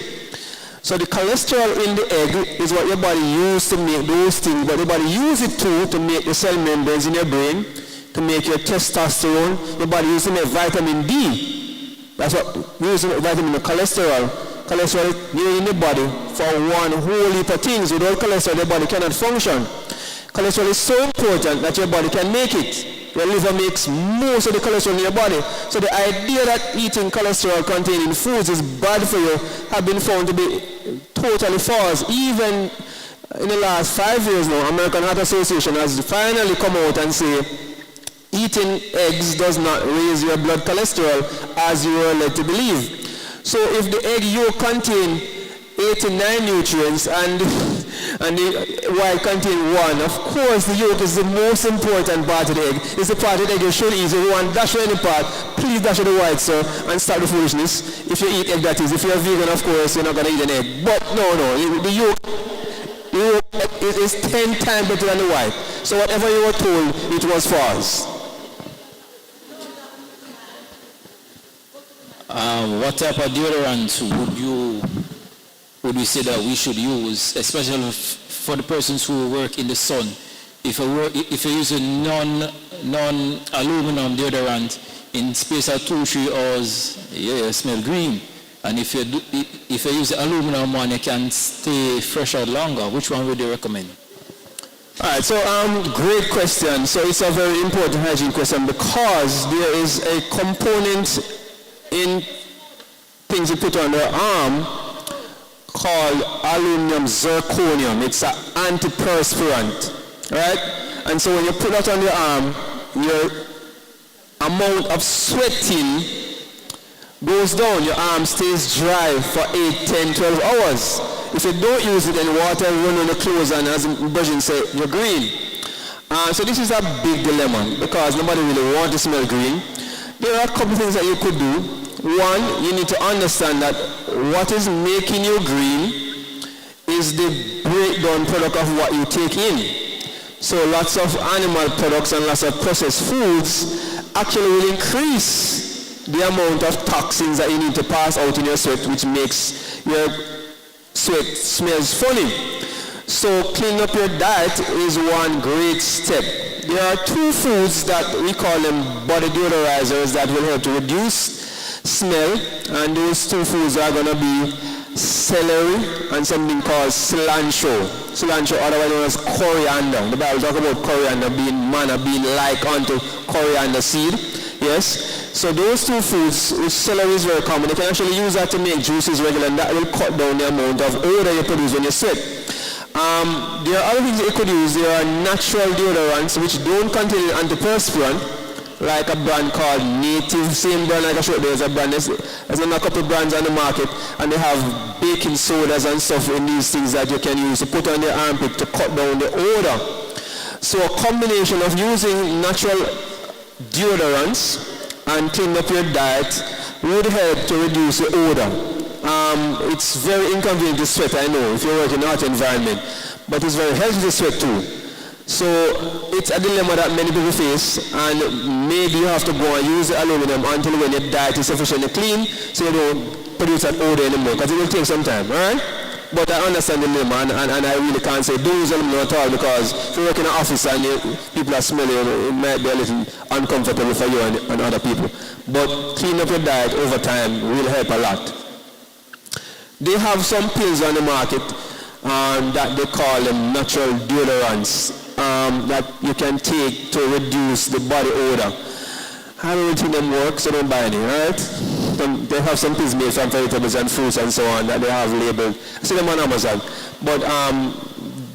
So the cholesterol in the egg is what your body uses to make those things, but your body uses it too to make the cell membranes in your brain, to make your testosterone. Your body uses to make vitamin D. That's what we use vitamin D, cholesterol. Cholesterol is needed in the body for one whole heap of things. Without cholesterol, your body cannot function. Cholesterol is so important that your body can make it. Your liver makes most of the cholesterol in your body. So the idea that eating cholesterol containing foods is bad for you have been found to be totally false. Even in the last 5 years now, American Heart Association has finally come out and say eating eggs does not raise your blood cholesterol as you are led to believe. So if the egg yolk contain 89 nutrients and the white contain 1, of course the yolk is the most important part of the egg. It's the part of the egg you should eat. If you want dash any part, please dash the white, sir, and start the foolishness. If you eat egg, that is. If you're vegan, of course, you're not going to eat an egg. But no, the yolk is 10 times better than the white. So whatever you were told, it was false. What type of deodorant would you say that we should use, especially for the persons who work in the sun? If you use a non-aluminum deodorant in space of 2-3 hours, you smell green. And if you use the aluminum one, you can stay fresher longer. Which one would you recommend? All right, so great question. So it's a very important hygiene question because there is a component in things you put on your arm called aluminum zirconium. It's an antiperspirant, right? And so when you put that on your arm, your amount of sweating goes down. Your arm stays dry for 8, 10, 12 hours. If you don't use it, then water will run on the clothes, and as Bajin said, you're green. So this is a big dilemma because nobody really wants to smell green. There are a couple things that you could do. One, you need to understand that what is making you green is the breakdown product of what you take in. So lots of animal products and lots of processed foods actually will increase the amount of toxins that you need to pass out in your sweat, which makes your sweat smells funny. So cleaning up your diet is one great step. There are 2 foods that we call them body deodorizers that will help to reduce smell, and those 2 foods are going to be celery and something called cilantro. Cilantro, otherwise known as coriander. The Bible talks about coriander being manna, being like unto coriander seed. Yes? So those 2 foods, which celery is very common, you can actually use that to make juices regular, and that will cut down the amount of odor you produce when you sweat. There are other things that you could use. There are natural deodorants which don't contain antiperspirant, like a brand called Native, same brand like I showed there's a brand, there's a couple brands on the market, and they have baking sodas and stuff in these things that you can use to put on the armpit to cut down the odor. So a combination of using natural deodorants and cleaning up your diet would help to reduce the odor. It's very inconvenient to sweat, I know, if you work in a hot environment, but it's very healthy to sweat too. So it's a dilemma that many people face, and maybe you have to go and use the aluminum until when your diet is sufficiently clean so you don't produce that odor anymore, because it will take some time, all right? But I understand the dilemma, and I really can't say don't use aluminum at all, because if you work in an office and people are smelling, it might be a little uncomfortable for you and other people. But clean up your diet over time will help a lot. They have some pills on the market that they call them natural deodorants that you can take to reduce the body odor. I don't think them work, so don't buy any, right? they have some things made from vegetables and fruits and so on that they have labeled. I see them on Amazon, but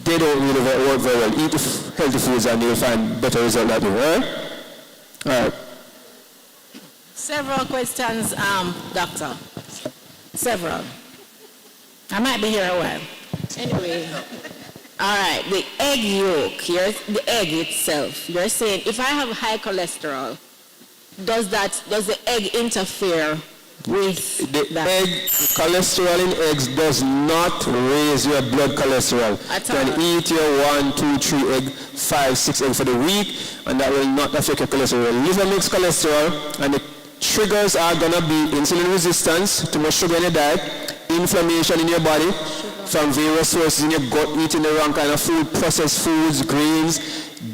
they don't really work very well. Eat healthy foods and you'll find better results that way, all right? Several questions, doctor. Several. I might be here a while. Anyway, all right, the egg yolk, the egg itself, you're saying if I have high cholesterol, does the egg interfere with the that? egg, cholesterol in eggs does not raise your blood cholesterol. At You can all. eat your 1, 2, 3 egg, 5, 6 eggs for the week, and that will not affect your cholesterol. Liver makes cholesterol, and the triggers are going to be insulin resistance, too much sugar in your diet, inflammation in your body from various sources in your gut, eating the wrong kind of food, processed foods, grains.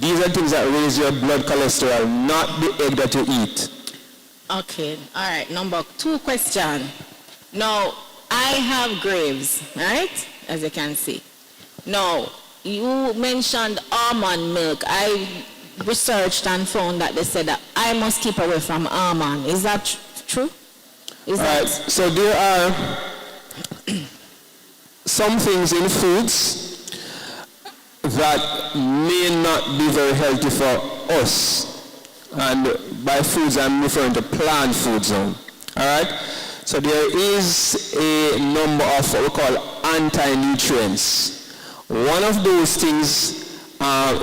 These are things that raise your blood cholesterol, not the egg that you eat. Okay, all right, number 2 question. Now, I have Graves, right, as you can see. Now, you mentioned almond milk. I researched and found that they said that I must keep away from almond. Is that true? Is All right, so there are some things in foods that may not be very healthy for us. And by foods, I'm referring to plant foods now. All right? So there is a number of what we call anti-nutrients. One of those things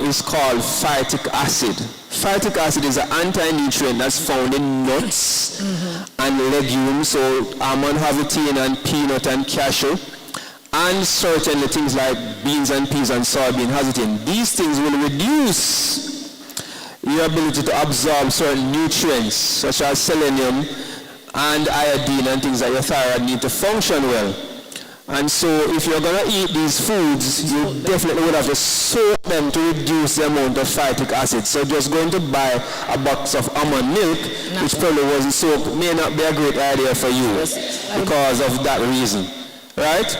is called phytic acid. Phytic acid is an anti-nutrient that's found in nuts and legumes, so almond have it in, and peanut and cashew, and certainly things like beans and peas and soybean has it in. These things will reduce your ability to absorb certain nutrients such as selenium and iodine and things that your thyroid need to function well. And so if you're going to eat these foods, you definitely would have to soak them to reduce the amount of phytic acid. So just going to buy a box of almond milk, which probably wasn't soaked, may not be a great idea for you because of that reason. Right?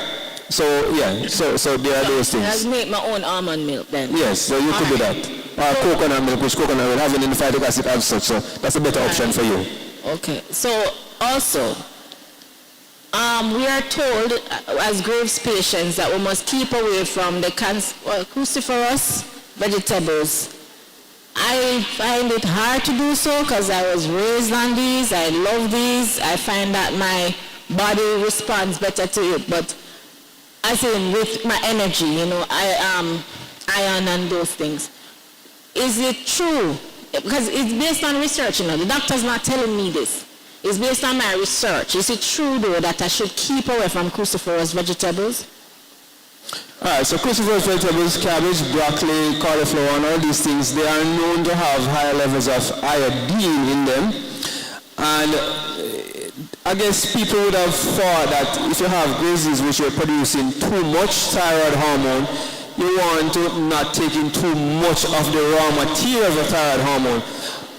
So yeah, so there are those things. I'll make my own almond milk then. Yes, so you could do that. Or coconut milk, which coconut will have in the phytic acid as such, so that's a better option for you. Okay, so also, we are told as Graves patients that we must keep away from the cruciferous vegetables. I find it hard to do so because I was raised on these. I love these. I find that my body responds better to it. But as in with my energy, iron and those things. Is it true? Because it's based on research, the doctor's not telling me this. It's based on my research. Is it true, though, that I should keep away from cruciferous vegetables? All right, so cruciferous vegetables, cabbage, broccoli, cauliflower, and all these things, they are known to have higher levels of iodine in them. And I guess people would have thought that if you have Graves' disease which you're producing too much thyroid hormone, you want to not take in too much of the raw material of the thyroid hormone.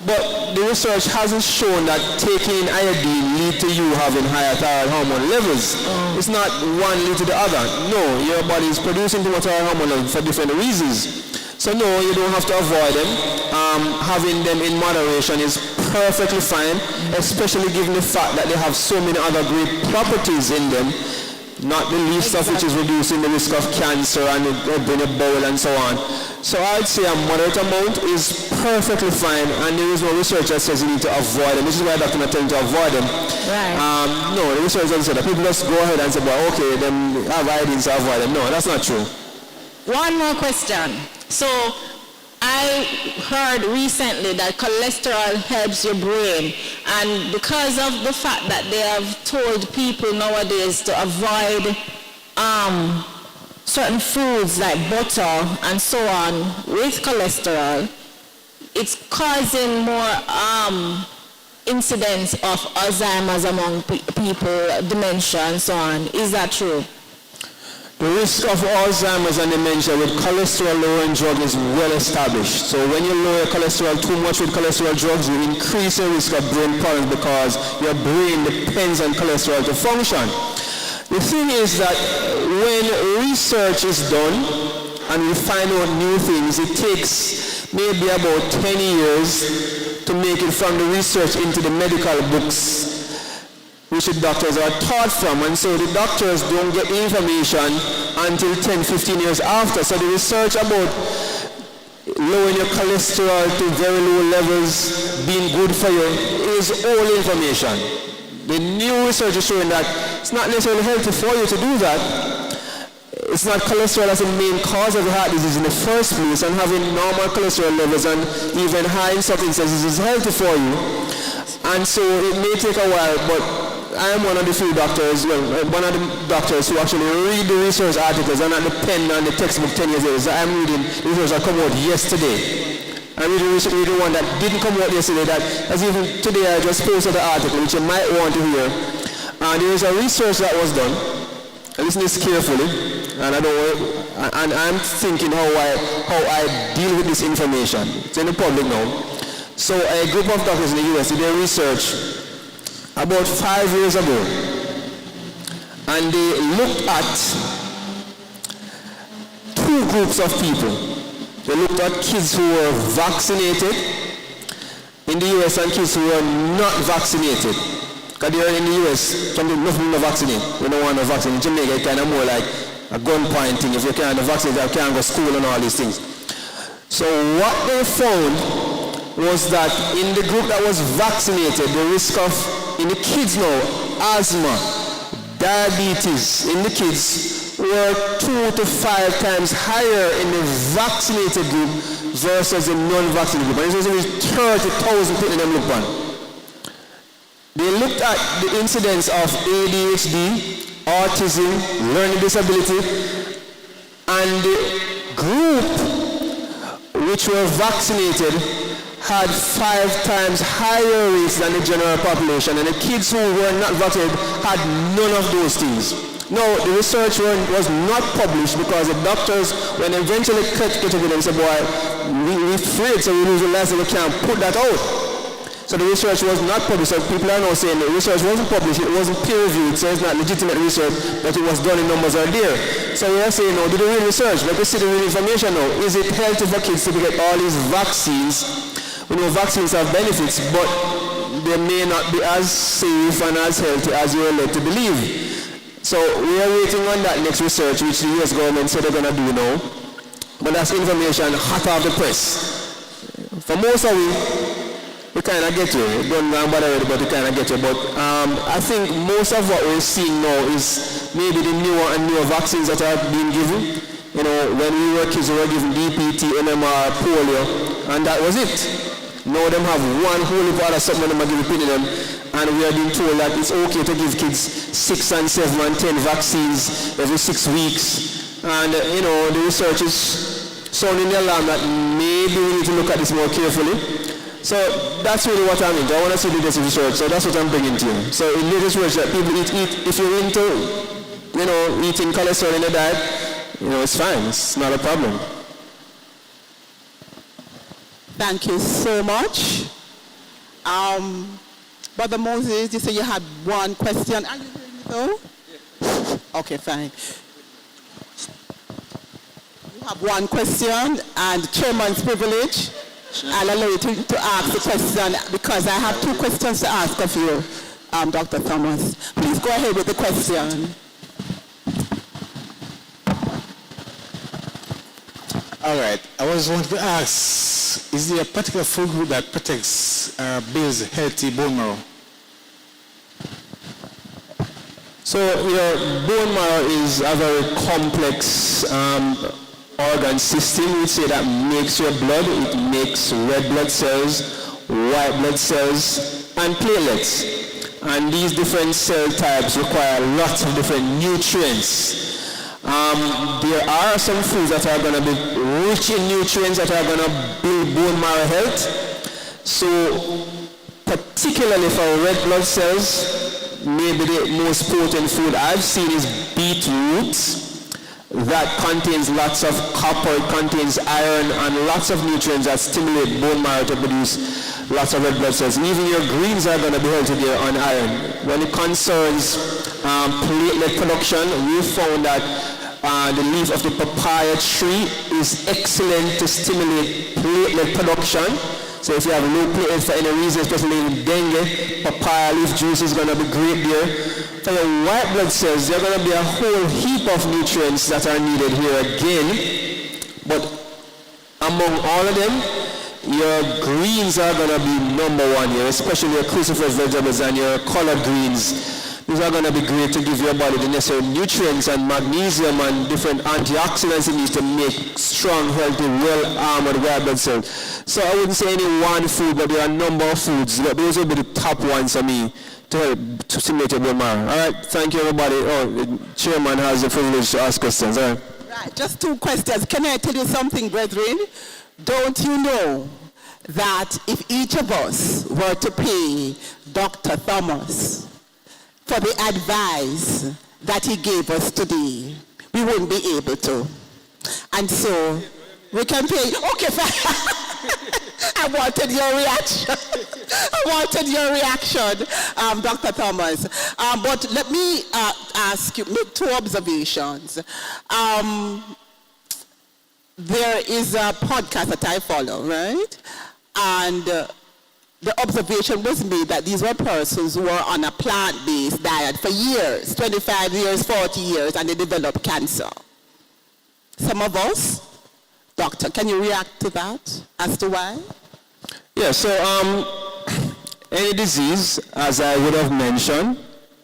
But the research hasn't shown that taking iodine lead to you having higher thyroid hormone levels. It's not one lead to the other. No, your body is producing too much thyroid hormone for different reasons. So no, you don't have to avoid them. Having them in moderation is perfectly fine, especially given the fact that they have so many other great properties in them, not the least of which is reducing the risk of cancer and opening a bowel and so on. So I'd say a moderate amount is perfectly fine, and there is no research that says you need to avoid them. This is why Dr. not telling you to avoid them. Right. No, the research doesn't say that. People just go ahead and say, well, okay, then have iodine, so avoid them. No, that's not true. One more question. So I heard recently that cholesterol helps your brain, and because of the fact that they have told people nowadays to avoid certain foods like butter and so on with cholesterol, it's causing more incidents of Alzheimer's among people, dementia and so on. Is that true? The risk of Alzheimer's and dementia with cholesterol-lowering drug is well established. So when you lower cholesterol too much with cholesterol drugs, you increase your risk of brain problems because your brain depends on cholesterol to function. The thing is that when research is done and we find out new things, it takes maybe about 10 years to make it from the research into the medical books. which the doctors are taught from, and so the doctors don't get the information until 10, 15 years after. So the research about lowering your cholesterol to very low levels, being good for you, is old information. The new research is showing that it's not necessarily healthy for you to do that. It's not cholesterol that's the main cause of the heart disease in the first place, and having normal cholesterol levels and even high in some instances is healthy for you. And so it may take a while, but I am one of the few doctors, one of the doctors who actually read the research articles and not depend on the textbook 10 years later. So I'm reading the research that come out yesterday. I'm reading the one that didn't come out yesterday, that's even today I just posted an article which you might want to hear. And there is a research that was done. Listen to this carefully, and I'm thinking how I deal with this information. It's in the public now. So a group of doctors in the US did their research about 5 years ago, and they looked at two groups of people. They looked at kids who were vaccinated in the US and kids who were not vaccinated. Because they're in the US, some people not vaccinated. We don't want to vaccinate. In Jamaica, it's kind of more like a gunpoint thing. If you can't vaccinate, you can't go to school and all these things. So what they found was that in the group that was vaccinated, the risk of, in the kids now, asthma, diabetes in the kids were 2 to 5 times higher in the vaccinated group versus the non-vaccinated group. And this was 30,000 people in them looked on. They looked at the incidence of ADHD, autism, learning disability, and the group which were vaccinated had 5 times higher rates than the general population, and the kids who were not vaccinated had none of those things. No, the research was not published because the doctors, when they eventually cut it with them, said, boy, we're afraid, so we lose the license, we can't put that out. So the research was not published. So people are now saying the research wasn't published, it wasn't peer-reviewed, so it's not legitimate research, but it was done in numbers are there. So we are saying, no, do the real research, let us see the real information now. Is it healthy for kids to get all these vaccines? We know vaccines have benefits, but they may not be as safe and as healthy as you are led to believe. So we are waiting on that next research, which the US government said they're going to do now. But that's information hot off the press. For most of we kind of get you. Don't know about it, but we kind of get you. But I think most of what we're seeing now is maybe the newer and newer vaccines that are being given. You know, when we were kids, we were given DPT, MMR, polio, and that was it. Now them have one holy part of something them are giving to them, and we are being told that it's okay to give kids 6 and 7 and 10 vaccines every 6 weeks. And you know, the research is sounding the alarm that maybe we need to look at this more carefully. So that's really what I'm into. I want to see the latest research, so that's what I'm bringing to you. So in latest research that people eat, if you're into, you know, eating cholesterol in the diet, you know, it's fine. It's not a problem. Thank you so much. Brother Moses, you said you had one question. Are you hearing me though? Yes. Okay, fine. You have one question, and chairman's privilege. I'll allow you to ask the question because I have 2 questions to ask of you, Dr. Thomas. Please go ahead with the question. All right. I was wanting to ask, is there a particular food group that protects builds healthy bone marrow? So your bone marrow is a very complex organ system. We say that makes your blood. It makes red blood cells, white blood cells, and platelets. And these different cell types require lots of different nutrients. There are some foods that are going to be rich in nutrients that are going to build bone marrow health. So particularly for red blood cells, maybe the most potent food I've seen is beetroot. That contains lots of copper, it contains iron, and lots of nutrients that stimulate bone marrow to produce lots of red blood cells. And even your greens are going to be healthy there on iron. When it concerns platelet production, we found that the leaf of the papaya tree is excellent to stimulate platelet production. So if you have low platelets for any reason, especially in dengue, papaya leaf juice is going to be great there. For your white blood cells, there are going to be a whole heap of nutrients that are needed here again. But among all of them, your greens are going to be number one here, especially your cruciferous vegetables and your collard greens. These are going to be great to give your body the necessary nutrients and magnesium and different antioxidants it needs to make strong, healthy, well-armored white blood cells. So I wouldn't say any one food, but there are a number of foods. Those will be the top ones for me to help to stimulate your bone marrow. All right, thank you, everybody. Oh, the chairman has the privilege to ask questions. All right. Right, just 2 questions. Can I tell you something, brethren? Don't you know that if each of us were to pay Dr. Thomas for the advice that he gave us today, we wouldn't be able to. And so we can pay. Okay, fine. I wanted your reaction. Dr. Thomas. But let me ask you, make 2 observations. There is a podcast that I follow, right? And the observation was made that these were persons who were on a plant-based diet for years, 25 years, 40 years, and they developed cancer. Some of us, doctor, can you react to that as to why? Yeah, so any disease, as I would have mentioned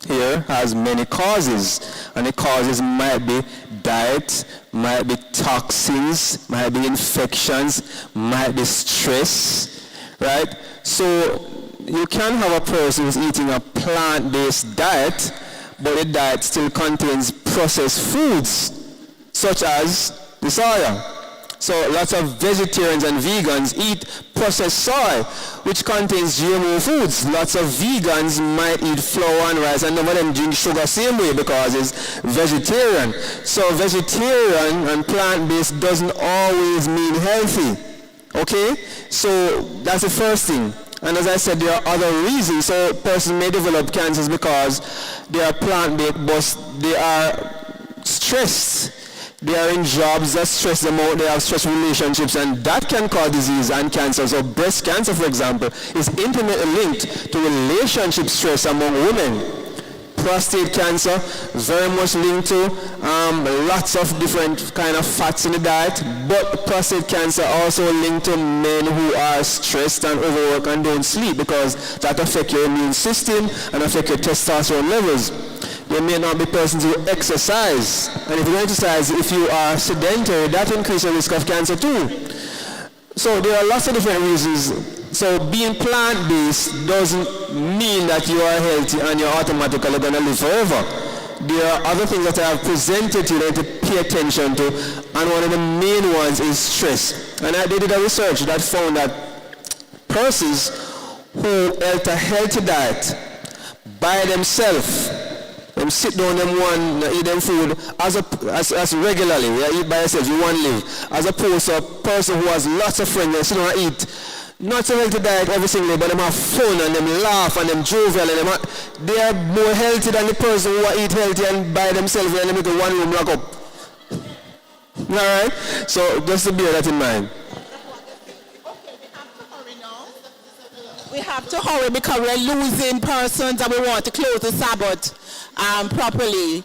here, has many causes. And the causes might be diet, might be toxins, might be infections, might be stress, right? So you can have a person who's eating a plant-based diet, but the diet still contains processed foods, such as the soya. So lots of vegetarians and vegans eat processed soy, which contains GMO foods. Lots of vegans might eat flour and rice, and none of them drink sugar same way because it's vegetarian. So vegetarian and plant-based doesn't always mean healthy. Okay? So that's the first thing. And as I said, there are other reasons. So a person may develop cancers because they are plant-based, but they are stressed. They are in jobs that stress them out, they have stressful relationships, and that can cause disease and cancer. So breast cancer, for example, is intimately linked to relationship stress among women. Prostate cancer, very much linked to lots of different kind of fats in the diet, but prostate cancer also linked to men who are stressed and overwork and don't sleep, because that affects your immune system and affect your testosterone levels. There may not be persons who exercise, and if you exercise, if you are sedentary, that increases the risk of cancer too. So there are lots of different reasons. So being plant-based doesn't mean that you are healthy and you're automatically going to live forever. There are other things that I have presented to you that you need to pay attention to, and one of the main ones is stress. And I did a research that found that persons who eat a healthy diet by themselves, them sit down, them one, eat them food as regularly, yeah, eat by yourself, you want to live, as opposed to a person who has lots of friends, they sit down and eat, not so healthy diet every single day, but them have fun and them laugh and them jovial and they are more healthy than the person who eat healthy and by themselves and they make a one room lock up. Alright? So just to bear that in mind. We have to hurry because we're losing persons and we want to close the Sabbath properly.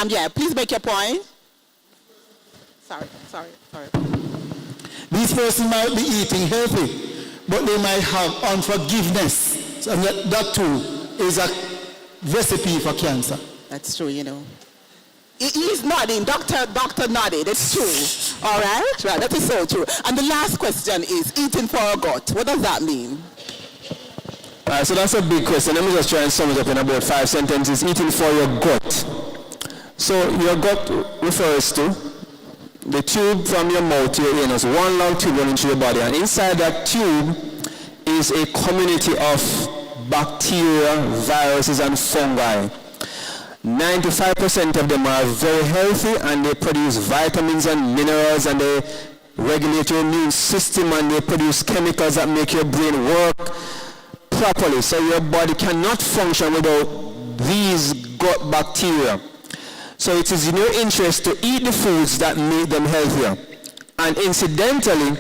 Yeah, please make your point. Sorry. These persons might be eating healthy, but they might have unforgiveness. And that too is a recipe for cancer. That's true, you know. He's nodding, Doctor nodded, it's true. All right, that is so true. And the last question is eating for a gut. What does that mean? So that's a big question. Let me just try and sum it up in about 5 sentences. Eating for your gut. So your gut refers to the tube from your mouth to your anus, one long tube running through your body, and inside that tube is a community of bacteria, viruses, and fungi. 95% of them are very healthy, and they produce vitamins and minerals, and they regulate your immune system, and they produce chemicals that make your brain work properly. So your body cannot function without these gut bacteria. So it is in your interest to eat the foods that make them healthier. And incidentally,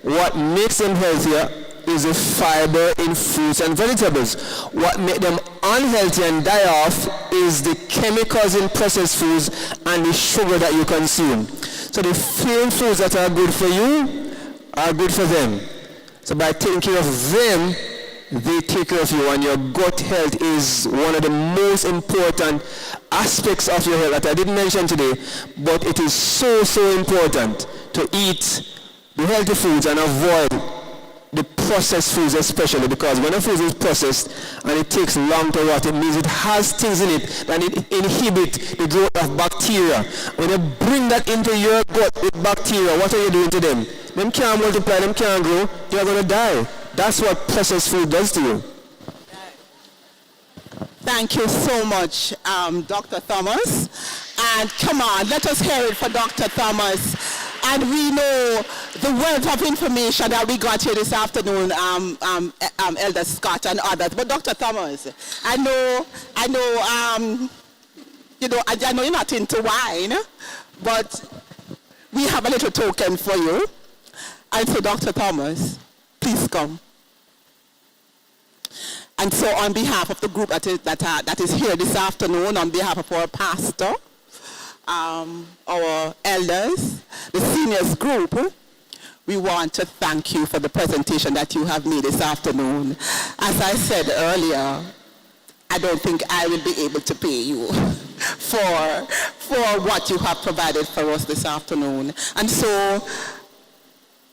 what makes them healthier is the fiber in fruits and vegetables. What makes them unhealthy and die off is the chemicals in processed foods and the sugar that you consume. So the plain foods that are good for you are good for them. So by taking care of them, they take care of you, and your gut health is one of the most important aspects of your health that I didn't mention today, but it is so important to eat the healthy foods and avoid the processed foods, especially because when a food is processed and it takes long to rot, it means it has things in it that inhibit the growth of bacteria. When you bring that into your gut with bacteria, what are you doing to them? Them can't multiply, them can't grow, you're going to die. That's what processed food does to you. Thank you so much, Dr. Thomas. And come on, let us hear it for Dr. Thomas. And we know the wealth of information that we got here this afternoon, Elder Scott and others. But Dr. Thomas, I know you're not into wine, but we have a little token for you. And so, Dr. Thomas, please come. And so on behalf of the group that is here this afternoon, on behalf of our pastor, our elders, the seniors group, we want to thank you for the presentation that you have made this afternoon. As I said earlier, I don't think I will be able to pay you for what you have provided for us this afternoon. And so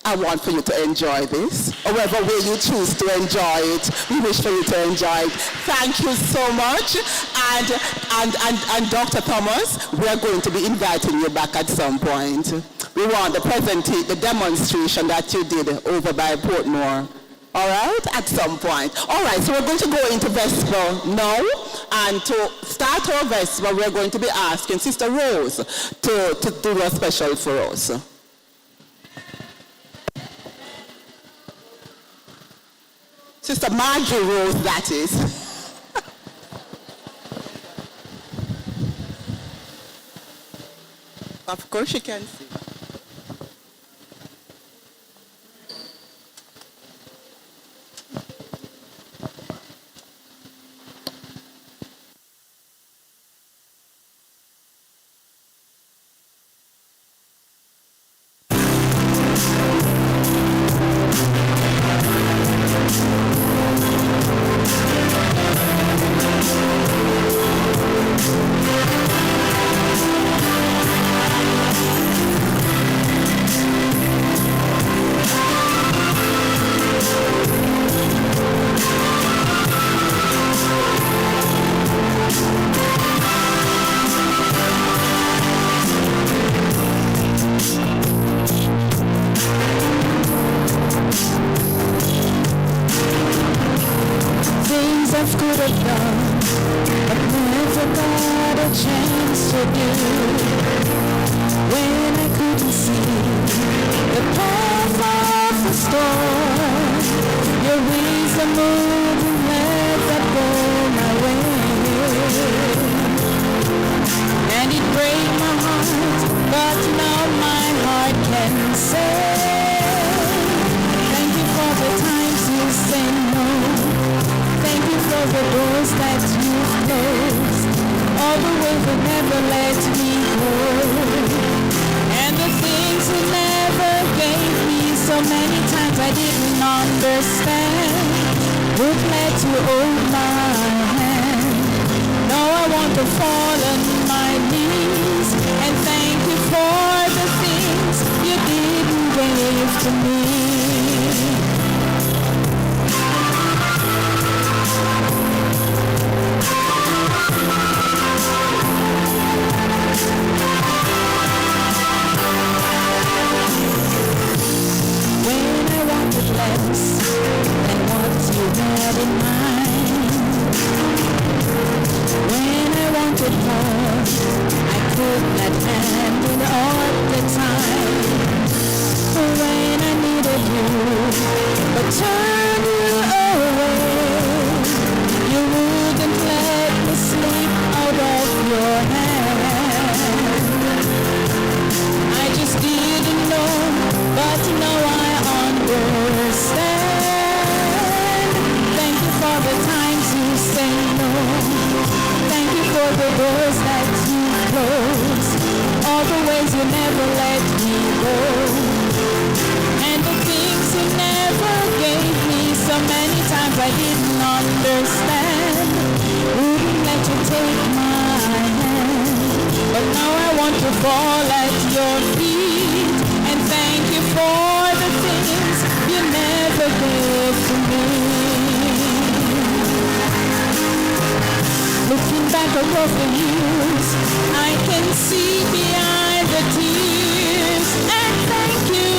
I want for you to enjoy this. However way you choose to enjoy it, we wish for you to enjoy it. Thank you so much. And Dr. Thomas, we are going to be inviting you back at some point. We want the demonstration that you did over by Portmore. All right, at some point. All right, so we're going to go into Vesper now. And to start our Vesper, we're going to be asking Sister Rose to do a special for us. Sister Marjorie Rose, that is. Of course you can see. When I needed understand. Wouldn't let you take my hand. But now I want to fall at your feet and thank you for the things you never gave to me. Looking back across the years, I can see behind the tears. And thank you,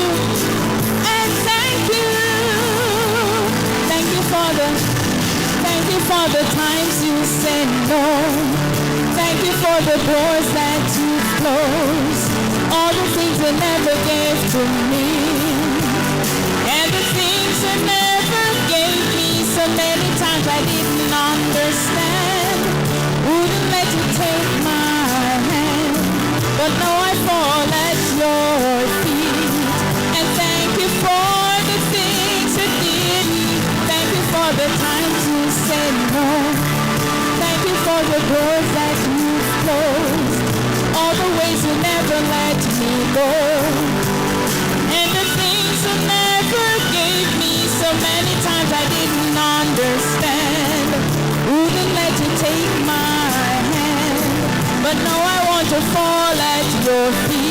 and thank you. Thank you for the times you said no. Thank you for the doors that you closed. All the things you never gave to me. And the things you never gave me. So many times I didn't understand. Wouldn't let you take my hand. But now I fall at your feet. And thank you for the things you did. Thank you for the times you said no. Thank you for the doors that you closed. All the ways you never let me go. And the things you never gave me. So many times I didn't understand. Wouldn't let you take my hand. But now I want to fall at your feet.